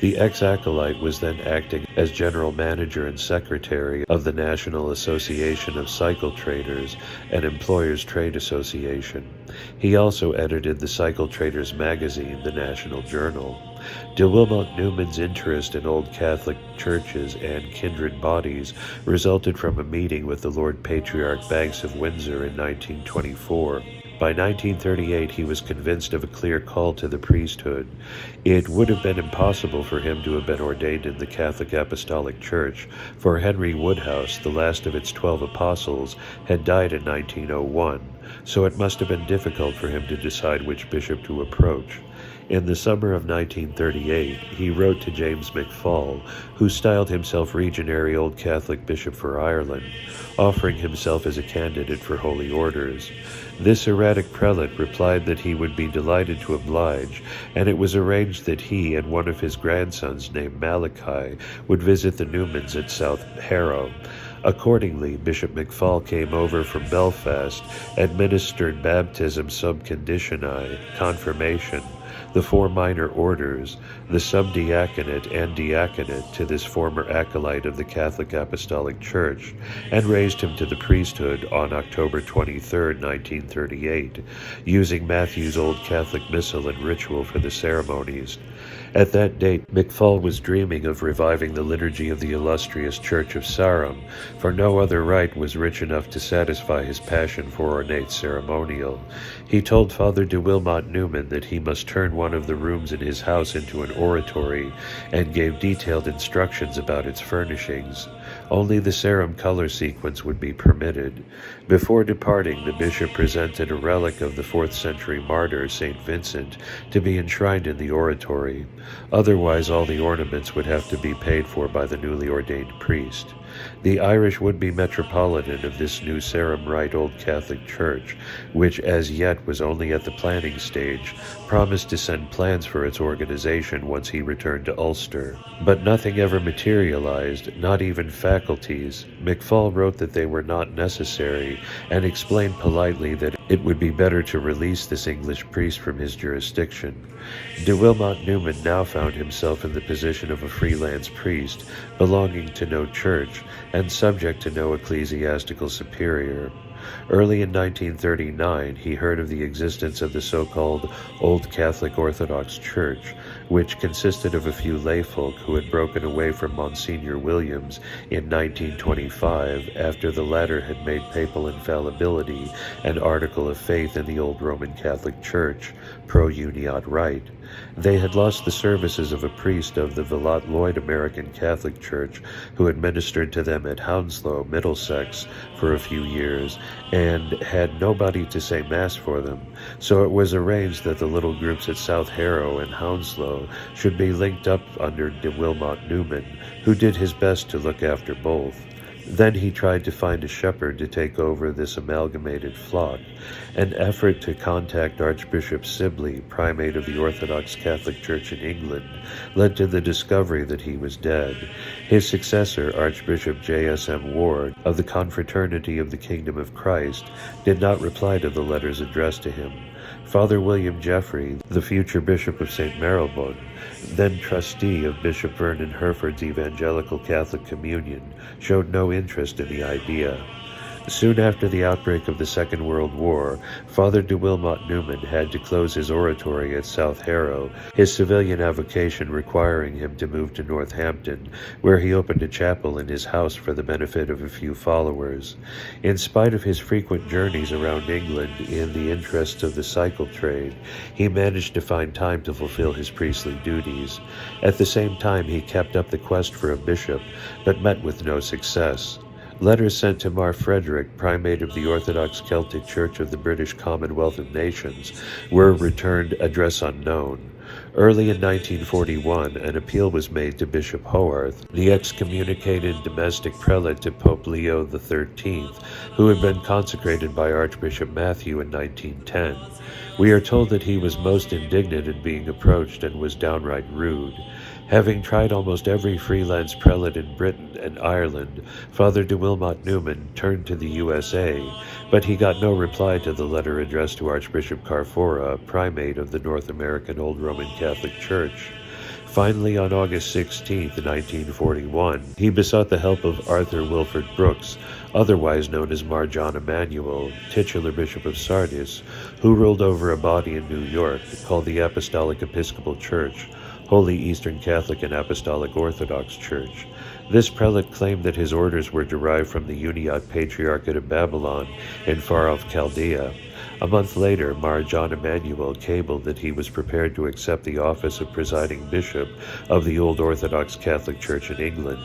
[SPEAKER 1] The ex-acolyte was then acting as general manager and secretary of the National Association of Cycle Traders, an employers' trade association. He also edited the Cycle Traders magazine, the National Journal. De Wilmot Newman's interest in old Catholic churches and kindred bodies resulted from a meeting with the Lord Patriarch Banks of Windsor in 1924. By 1938, he was convinced of a clear call to the priesthood. It would have been impossible for him to have been ordained in the Catholic Apostolic Church, for Henry Woodhouse, the last of its 12 apostles, had died in 1901, so it must have been difficult for him to decide which bishop to approach. In the summer of 1938, he wrote to James McFall, who styled himself Legionary Old Catholic Bishop for Ireland, offering himself as a candidate for holy orders. This erratic prelate replied that he would be delighted to oblige, and it was arranged that he and one of his grandsons named Malachi would visit the Newmans at South Harrow. Accordingly, Bishop McFall came over from Belfast, administered baptism sub conditione, confirmation, the 4 minor orders, the subdiaconate and diaconate to this former acolyte of the Catholic Apostolic Church, and raised him to the priesthood on October 23, 1938, using Matthew's Old Catholic Missal and ritual for the ceremonies. At that date, McFall was dreaming of reviving the liturgy of the illustrious Church of Sarum, for no other rite was rich enough to satisfy his passion for ornate ceremonial. He told Father de Wilmot Newman that he must turn one of the rooms in his house into an oratory, and gave detailed instructions about its furnishings. Only the Sarum color sequence would be permitted. Before departing, the bishop presented a relic of the 4th century martyr, St. Vincent, to be enshrined in the oratory. Otherwise, all the ornaments would have to be paid for by the newly ordained priest. The Irish would-be metropolitan of this new Sarum Rite Old Catholic Church, which as yet was only at the planning stage, promised to send plans for its organization once he returned to Ulster. But nothing ever materialized, not even faculties. McFall wrote that they were not necessary, and explained politely that it would be better to release this English priest from his jurisdiction. De Wilmot Newman now found himself in the position of a freelance priest, belonging to no church, and subject to no ecclesiastical superior. Early in 1939, he heard of the existence of the so-called Old Catholic Orthodox Church, which consisted of a few layfolk who had broken away from Monsignor Williams in 1925 after the latter had made papal infallibility an article of faith in the old Roman Catholic Church, pro uniat rite. They had lost the services of a priest of the Villat Lloyd American Catholic Church who had ministered to them at Hounslow, Middlesex, for a few years, and had nobody to say Mass for them, so it was arranged that the little groups at South Harrow and Hounslow should be linked up under de Wilmot Newman, who did his best to look after both. Then he tried to find a shepherd to take over this amalgamated flock. An effort to contact Archbishop Sibley, primate of the Orthodox Catholic Church in England, led to the discovery that he was dead. His successor, Archbishop J.S.M. Ward, of the Confraternity of the Kingdom of Christ, did not reply to the letters addressed to him. Father William Jeffrey, the future Bishop of St. Marylebone, then trustee of Bishop Vernon Hereford's Evangelical Catholic Communion, showed no interest in the idea. Soon after the outbreak of the Second World War, Father de Wilmot Newman had to close his oratory at South Harrow, his civilian avocation requiring him to move to Northampton, where he opened a chapel in his house for the benefit of a few followers. In spite of his frequent journeys around England in the interests of the cycle trade, he managed to find time to fulfill his priestly duties. At the same time, he kept up the quest for a bishop, but met with no success. Letters sent to Mar Frederick, primate of the Orthodox Celtic Church of the British Commonwealth of Nations, were returned address unknown. Early in 1941, an appeal was made to Bishop Hoarth, the excommunicated domestic prelate to Pope Leo XIII, who had been consecrated by Archbishop Matthew in 1910. We are told that he was most indignant at being approached and was downright rude. Having tried almost every freelance prelate in Britain and Ireland, Father de Wilmot Newman turned to the USA, but he got no reply to the letter addressed to Archbishop Carfora, primate of the North American Old Roman Catholic Church. Finally, on August 16, 1941, he besought the help of Arthur Wilford Brooks, otherwise known as Mar John Emanuel, titular Bishop of Sardis, who ruled over a body in New York called the Apostolic Episcopal Church, Holy Eastern Catholic and Apostolic Orthodox Church. This prelate claimed that his orders were derived from the Uniate Patriarchate of Babylon in far-off Chaldea. A month later, Mar John Emanuel cabled that he was prepared to accept the office of presiding bishop of the Old Orthodox Catholic Church in England.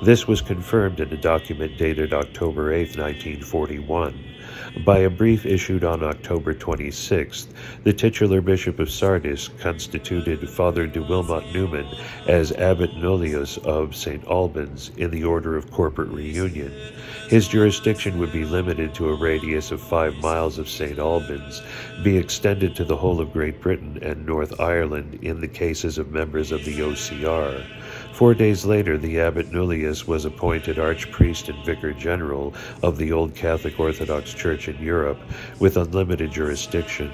[SPEAKER 1] This was confirmed in a document dated October 8, 1941. By a brief issued on October 26th, the titular Bishop of Sardis constituted Father de Wilmot Newman as Abbot Nullius of St. Albans in the order of corporate reunion. His jurisdiction would be limited to a radius of 5 miles of St. Albans, be extended to the whole of Great Britain and North Ireland in the cases of members of the OCR. 4 days later, the Abbot Nullius was appointed Archpriest and Vicar General of the Old Catholic Orthodox Church in Europe, with unlimited jurisdiction.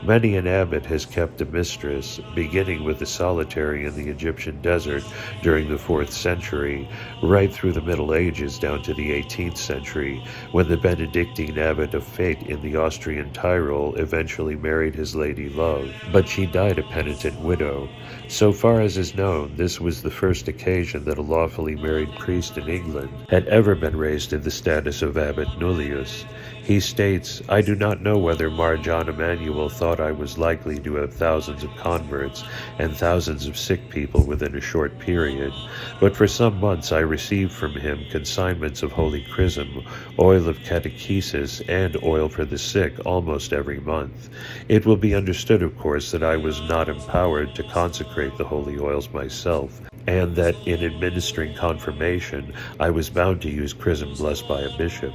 [SPEAKER 1] Many an abbot has kept a mistress, beginning with the solitary in the Egyptian desert during the 4th century, right through the Middle Ages down to the 18th century, when the Benedictine abbot of Fate in the Austrian Tyrol eventually married his lady love, but she died a penitent widow. So far as is known, this was the first occasion that a lawfully married priest in England had ever been raised to the status of Abbot Nullius. He states, "I do not know whether Mar John Emanuel thought I was likely to have thousands of converts and thousands of sick people within a short period, but for some months I received from him consignments of Holy Chrism, oil of catechesis, and oil for the sick almost every month. It will be understood, of course, that I was not empowered to consecrate the holy oils myself, and that in administering confirmation I was bound to use chrism blessed by a bishop."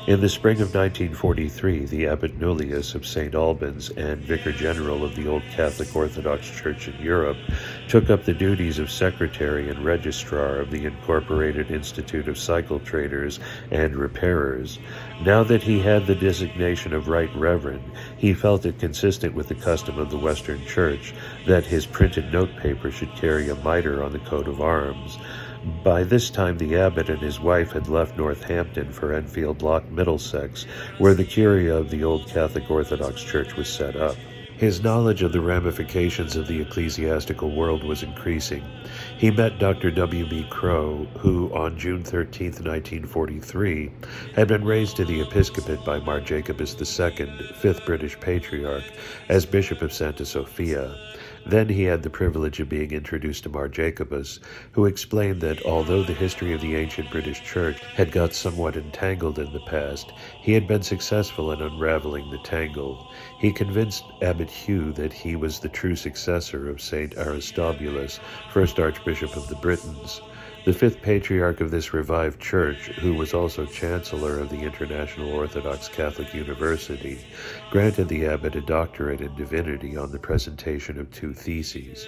[SPEAKER 1] In the spring of 1943, the Abbot Nullius of St. Albans and Vicar General of the Old Catholic Orthodox Church in Europe took up the duties of Secretary and Registrar of the Incorporated Institute of Cycle Traders and Repairers. Now that he had the designation of Right Reverend, he felt it consistent with the custom of the Western Church that his printed notepaper should carry a mitre on the coat of arms. By this time, the abbot and his wife had left Northampton for Enfield Lock, Middlesex, where the Curia of the Old Catholic Orthodox Church was set up. His knowledge of the ramifications of the ecclesiastical world was increasing. He met Dr. W. B. Crowe, who, on June 13, 1943, had been raised to the episcopate by Mar Jacobus II, 5th British Patriarch, as Bishop of Santa Sophia. Then he had the privilege of being introduced to Mar Jacobus, who explained that although the history of the ancient British Church had got somewhat entangled in the past, he had been successful in unraveling the tangle. He convinced Abbot Hugh that he was the true successor of St. Aristobulus, first Archbishop of the Britons. The fifth patriarch of this revived church, who was also chancellor of the International Orthodox Catholic University, granted the abbot a doctorate in divinity on the presentation of 2 theses.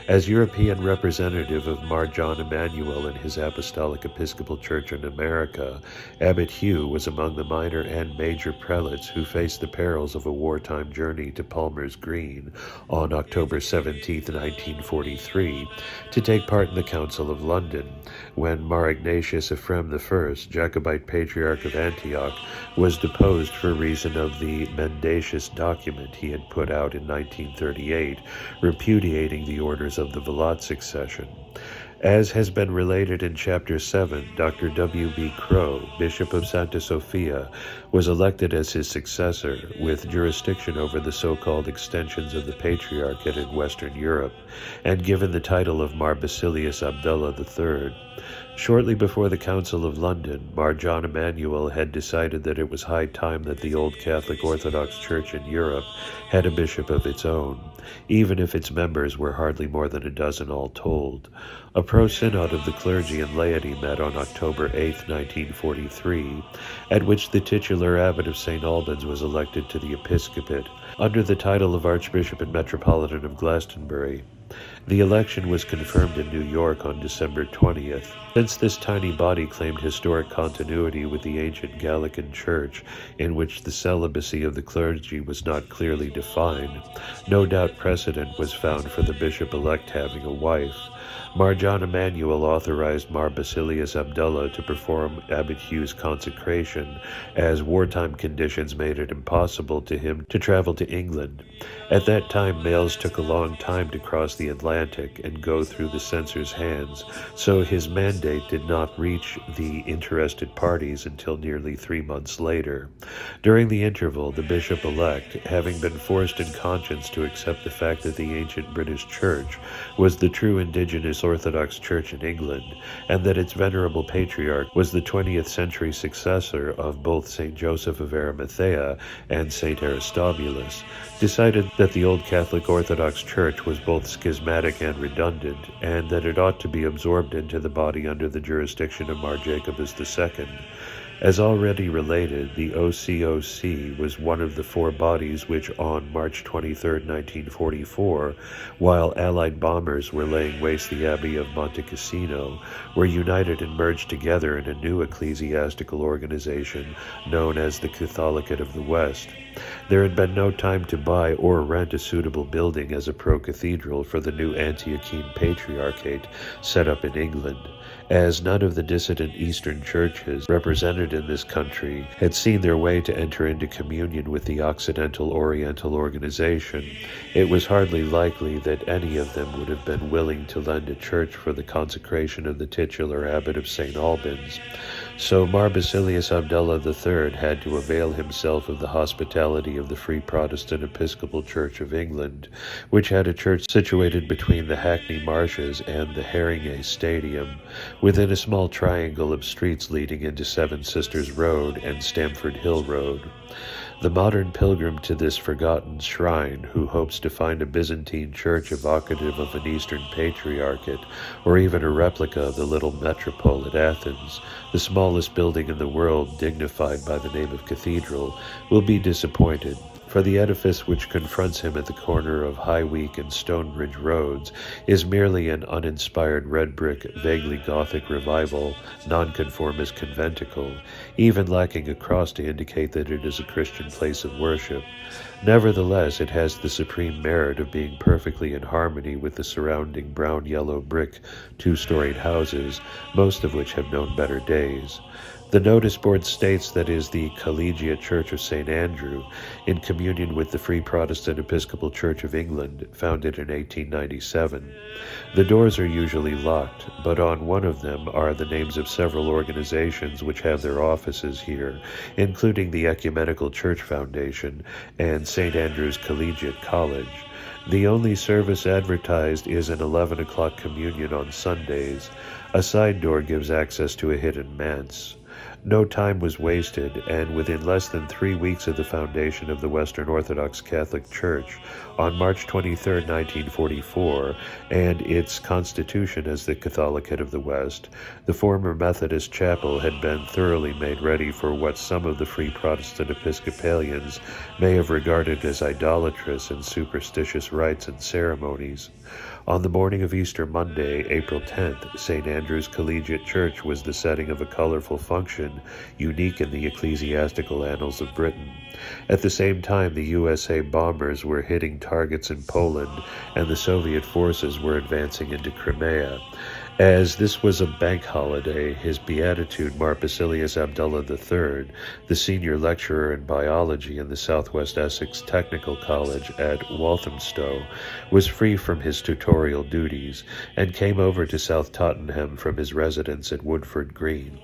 [SPEAKER 1] As European representative of Mar John Emanuel in his Apostolic Episcopal Church in America, Abbot Hugh was among the minor and major prelates who faced the perils of a wartime journey to Palmer's Green on October 17, 1943, to take part in the Council of London, when Mar Ignatius Ephrem I, Jacobite Patriarch of Antioch, was deposed for reason of the mendacious document he had put out in 1938, repudiating the orders of the Vilat succession. As has been related in Chapter 7, Dr. W.B. Crowe, Bishop of Santa Sofia, was elected as his successor, with jurisdiction over the so-called extensions of the Patriarchate in Western Europe, and given the title of Mar Basilius Abdullah III. Shortly before the Council of London, Mar John Emanuel had decided that it was high time that the old Catholic Orthodox Church in Europe had a bishop of its own, even if its members were hardly more than a dozen all told. A pro-synod of the clergy and laity met on October 8, 1943, at which the titular abbot of St. Albans was elected to the episcopate, under the title of Archbishop and Metropolitan of Glastonbury. The election was confirmed in New York on December 20th. Since this tiny body claimed historic continuity with the ancient Gallican Church, in which the celibacy of the clergy was not clearly defined, no doubt precedent was found for the bishop-elect having a wife. Mar John Emanuel authorized Mar Basilius Abdullah to perform Abbot Hugh's consecration, as wartime conditions made it impossible to him to travel to England. At that time, mails took a long time to cross the Atlantic and go through the censor's hands, so his mandate did not reach the interested parties until nearly 3 months later. During the interval, the bishop-elect, having been forced in conscience to accept the fact that the ancient British Church was the true indigenous Orthodox Church in England, and that its venerable patriarch was the 20th century successor of both St. Joseph of Arimathea and St. Aristobulus, decided that the old Catholic Orthodox Church was both schismatic and redundant, and that it ought to be absorbed into the body under the jurisdiction of Mar Jacobus II. As already related, the OCOC was one of the 4 bodies which on March 23, 1944, while Allied bombers were laying waste the Abbey of Monte Cassino, were united and merged together in a new ecclesiastical organization known as the Catholicate of the West. There had been no time to buy or rent a suitable building as a pro-cathedral for the new Antiochene Patriarchate set up in England, as none of the dissident Eastern churches represented in this country had seen their way to enter into communion with the Occidental Oriental organization. It was hardly likely that any of them would have been willing to lend a church for the consecration of the titular abbot of St. Albans. So Mar Basilius Abdullah III had to avail himself of the hospitality of the Free Protestant Episcopal Church of England, which had a church situated between the Hackney Marshes and the Haringey Stadium, within a small triangle of streets leading into Seven Sisters Road and Stamford Hill Road. The modern pilgrim to this forgotten shrine, who hopes to find a Byzantine church evocative of an Eastern Patriarchate, or even a replica of the little metropole at Athens, the smallest building in the world dignified by the name of cathedral, will be disappointed. For the edifice which confronts him at the corner of High Week and Stonebridge Roads is merely an uninspired red brick, vaguely Gothic revival, nonconformist conventicle, even lacking a cross to indicate that it is a Christian place of worship. Nevertheless, it has the supreme merit of being perfectly in harmony with the surrounding brown-yellow brick, 2-storied houses, most of which have known better days. The notice board states that it is the Collegiate Church of St. Andrew, in communion with the Free Protestant Episcopal Church of England, founded in 1897. The doors are usually locked, but on one of them are the names of several organizations which have their offices here, including the Ecumenical Church Foundation and St. Andrew's Collegiate College. The only service advertised is an 11 o'clock communion on Sundays. A side door gives access to a hidden manse. No time was wasted, and within less than 3 weeks of the foundation of the Western Orthodox Catholic Church, on March 23, 1944, and its constitution as the Catholic head of the West, the former Methodist chapel had been thoroughly made ready for what some of the Free Protestant Episcopalians may have regarded as idolatrous and superstitious rites and ceremonies. On the morning of Easter Monday, April 10th, St. Andrew's Collegiate Church was the setting of a colorful function unique in the ecclesiastical annals of Britain. At the same time, the USA bombers were hitting targets in Poland, and the Soviet forces were advancing into Crimea. As this was a bank holiday, His Beatitude Mar Basilius Abdullah III, the senior lecturer in biology in the Southwest Essex Technical College at Walthamstow, was free from his tutorial duties and came over to South Tottenham from his residence at Woodford Green.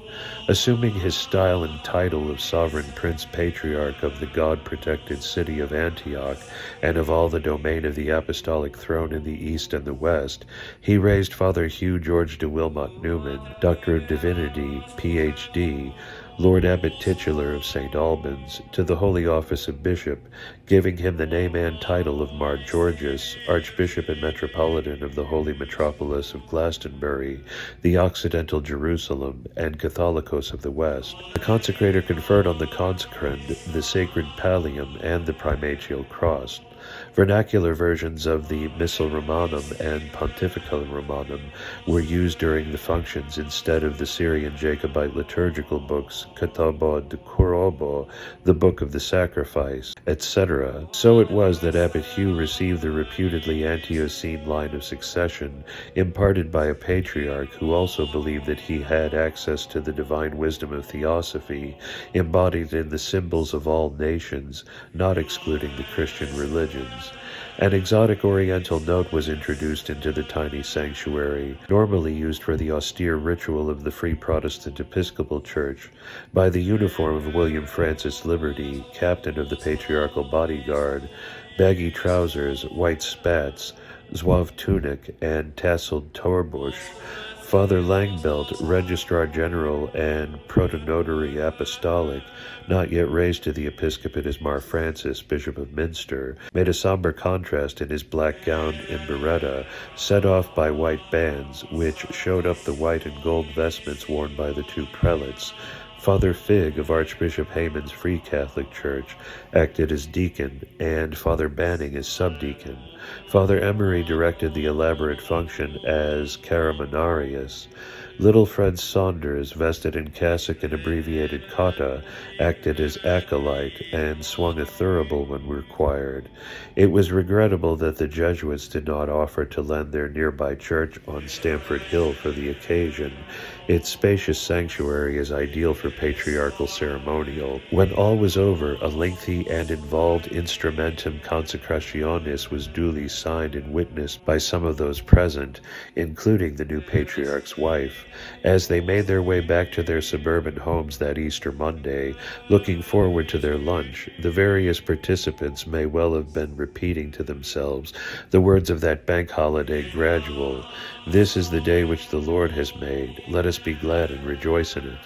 [SPEAKER 1] Assuming his style and title of Sovereign Prince Patriarch of the God-protected city of Antioch and of all the domain of the Apostolic Throne in the East and the West, he raised Father Hugh George de Wilmot Newman, Doctor of Divinity, Ph.D., Lord Abbot Titular of St. Albans, to the holy office of Bishop, giving him the name and title of Mar Georgius, Archbishop and Metropolitan of the Holy Metropolis of Glastonbury, the Occidental Jerusalem, and Catholicos of the West. The consecrator conferred on the consecrant the sacred pallium and the primatial cross. Vernacular versions of the Missal Romanum and Pontifical Romanum were used during the functions instead of the Syrian Jacobite liturgical books Ketaba de Korobo, the Book of the Sacrifice, etc. So it was that Abbot Hugh received the reputedly Ante-Essene line of succession imparted by a patriarch who also believed that he had access to the divine wisdom of theosophy embodied in the symbols of all nations, not excluding the Christian religions. An exotic oriental note was introduced into the tiny sanctuary, normally used for the austere ritual of the Free Protestant Episcopal Church, by the uniform of William Francis Liberty, captain of the patriarchal bodyguard, baggy trousers, white spats, zouave tunic, and tasseled torbush. Father Langbelt, Registrar General and Protonotary Apostolic, not yet raised to the episcopate as Mar Francis, Bishop of Minster, made a somber contrast in his black gown and biretta, set off by white bands, which showed up the white and gold vestments worn by the two prelates. Father Fig of Archbishop Hayman's Free Catholic Church acted as deacon, and Father Banning as subdeacon. Father Emery directed the elaborate function as caramanarius. Little Fred Saunders, vested in cassock and abbreviated cotta, acted as acolyte and swung a thurible when required. It was regrettable that the Jesuits did not offer to lend their nearby church on Stamford Hill for the occasion. Its spacious sanctuary is ideal for patriarchal ceremonial. When all was over, a lengthy and involved instrumentum consecrationis was duly signed and witnessed by some of those present, including the new patriarch's wife. As they made their way back to their suburban homes that Easter Monday, looking forward to their lunch, the various participants may well have been repeating to themselves the words of that bank holiday gradual, "This is the day which the Lord has made. Let us be glad and rejoice in it."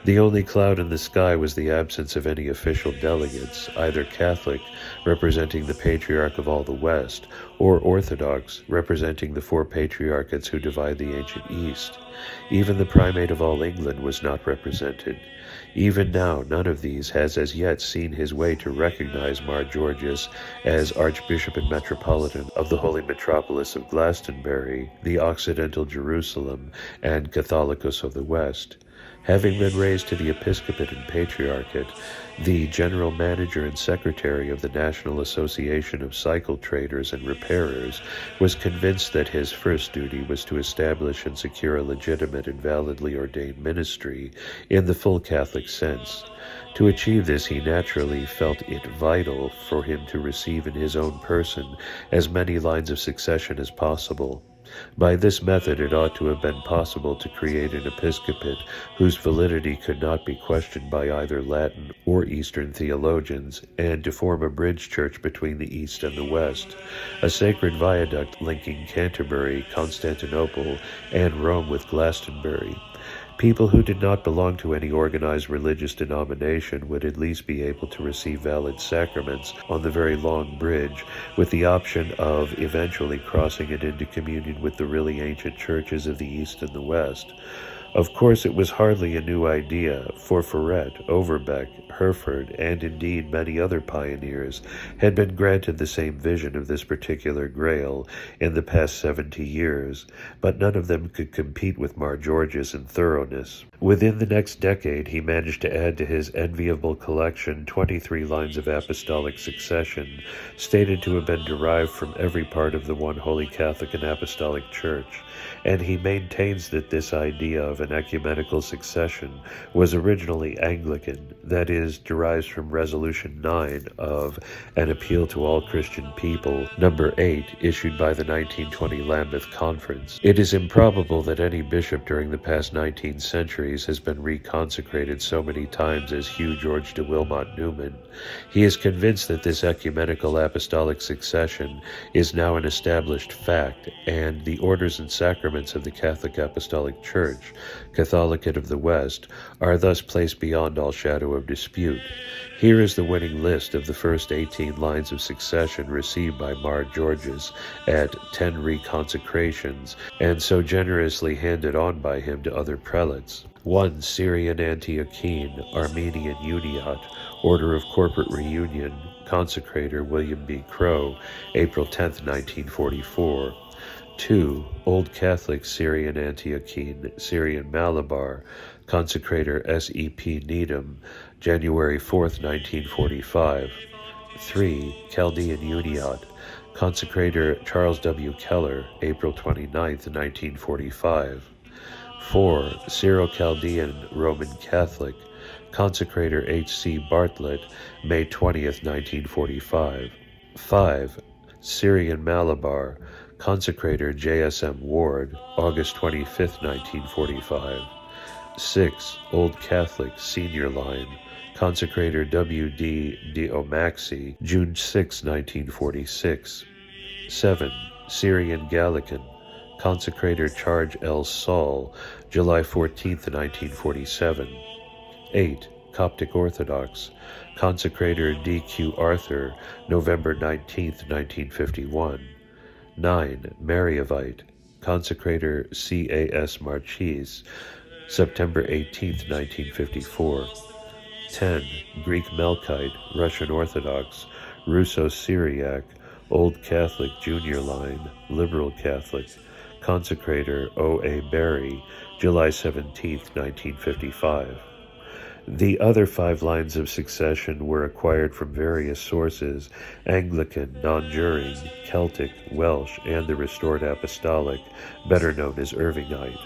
[SPEAKER 1] The only cloud in the sky was the absence of any official delegates, either Catholic, representing the Patriarch of all the West, or Orthodox, representing the four patriarchates who divide the ancient East. Even the Primate of all England was not represented. Even now, none of these has as yet seen his way to recognize Mar Georgius as Archbishop and Metropolitan of the Holy Metropolis of Glastonbury, the Occidental Jerusalem, and Catholicos of the West. Having been raised to the episcopate and patriarchate, the general manager and secretary of the National Association of Cycle Traders and Repairers was convinced that his first duty was to establish and secure a legitimate and validly ordained ministry in the full Catholic sense. To achieve this, he naturally felt it vital for him to receive in his own person as many lines of succession as possible. By this method, it ought to have been possible to create an episcopate whose validity could not be questioned by either Latin or Eastern theologians, and to form a bridge church between the East and the West, a sacred viaduct linking Canterbury, Constantinople, and Rome with Glastonbury. People who did not belong to any organized religious denomination would at least be able to receive valid sacraments on the very long bridge, with the option of eventually crossing it into communion with the really ancient churches of the East and the West. Of course, it was hardly a new idea, for Ferret, Overbeck, Herford, and indeed many other pioneers had been granted the same vision of this particular grail in the past 70 years, but none of them could compete with Mar George's in thoroughness. Within the next decade, he managed to add to his enviable collection 23 lines of apostolic succession, stated to have been derived from every part of the one Holy Catholic and Apostolic Church, and he maintains that this idea of an ecumenical succession was originally Anglican, that is, derives from Resolution 9 of An Appeal to All Christian People, number 8, issued by the 1920 Lambeth Conference. It is improbable that any bishop during the past 19 centuries has been reconsecrated so many times as Hugh George de Wilmot Newman. He is convinced that this ecumenical apostolic succession is now an established fact, and the orders and sacraments of the Catholic Apostolic Church, Catholicate of the West, are thus placed beyond all shadow of dispute. Here is the winning list of the first 18 lines of succession received by Mar Georges at 10 reconsecrations, and so generously handed on by him to other prelates. 1. Syrian Antiochene, Armenian Uniat, Order of Corporate Reunion, Consecrator William B. Crowe, April 10, 1944. 2. Old Catholic Syrian Antiochene, Syrian Malabar, Consecrator S.E.P. Needham, January 4, 1945. 3. Chaldean Uniat, Consecrator Charles W. Keller, April 29, 1945. 4. Syro-Chaldean Roman Catholic, Consecrator H.C. Bartlett, May 20, 1945. 5. Syrian Malabar, Consecrator J.S.M. Ward, August 25, 1945. 6. Old Catholic Senior Line, Consecrator W.D. D'Omaxi, June 6, 1946. 7. Syrian Gallican, Consecrator Charge L. Saul, July 14, 1947. 8. Coptic Orthodox, Consecrator D.Q. Arthur, November 19, 1951. 9. Mariavite, Consecrator C.A.S. Marchese, September 18, 1954. 10. Greek Melkite, Russian Orthodox, Russo-Syriac, Old Catholic Junior Line, Liberal Catholic, Consecrator O.A. Berry, July 17, 1955. The other 5 lines of succession were acquired from various sources: Anglican, non-juring, Celtic, Welsh, and the Restored Apostolic, better known as Irvingite.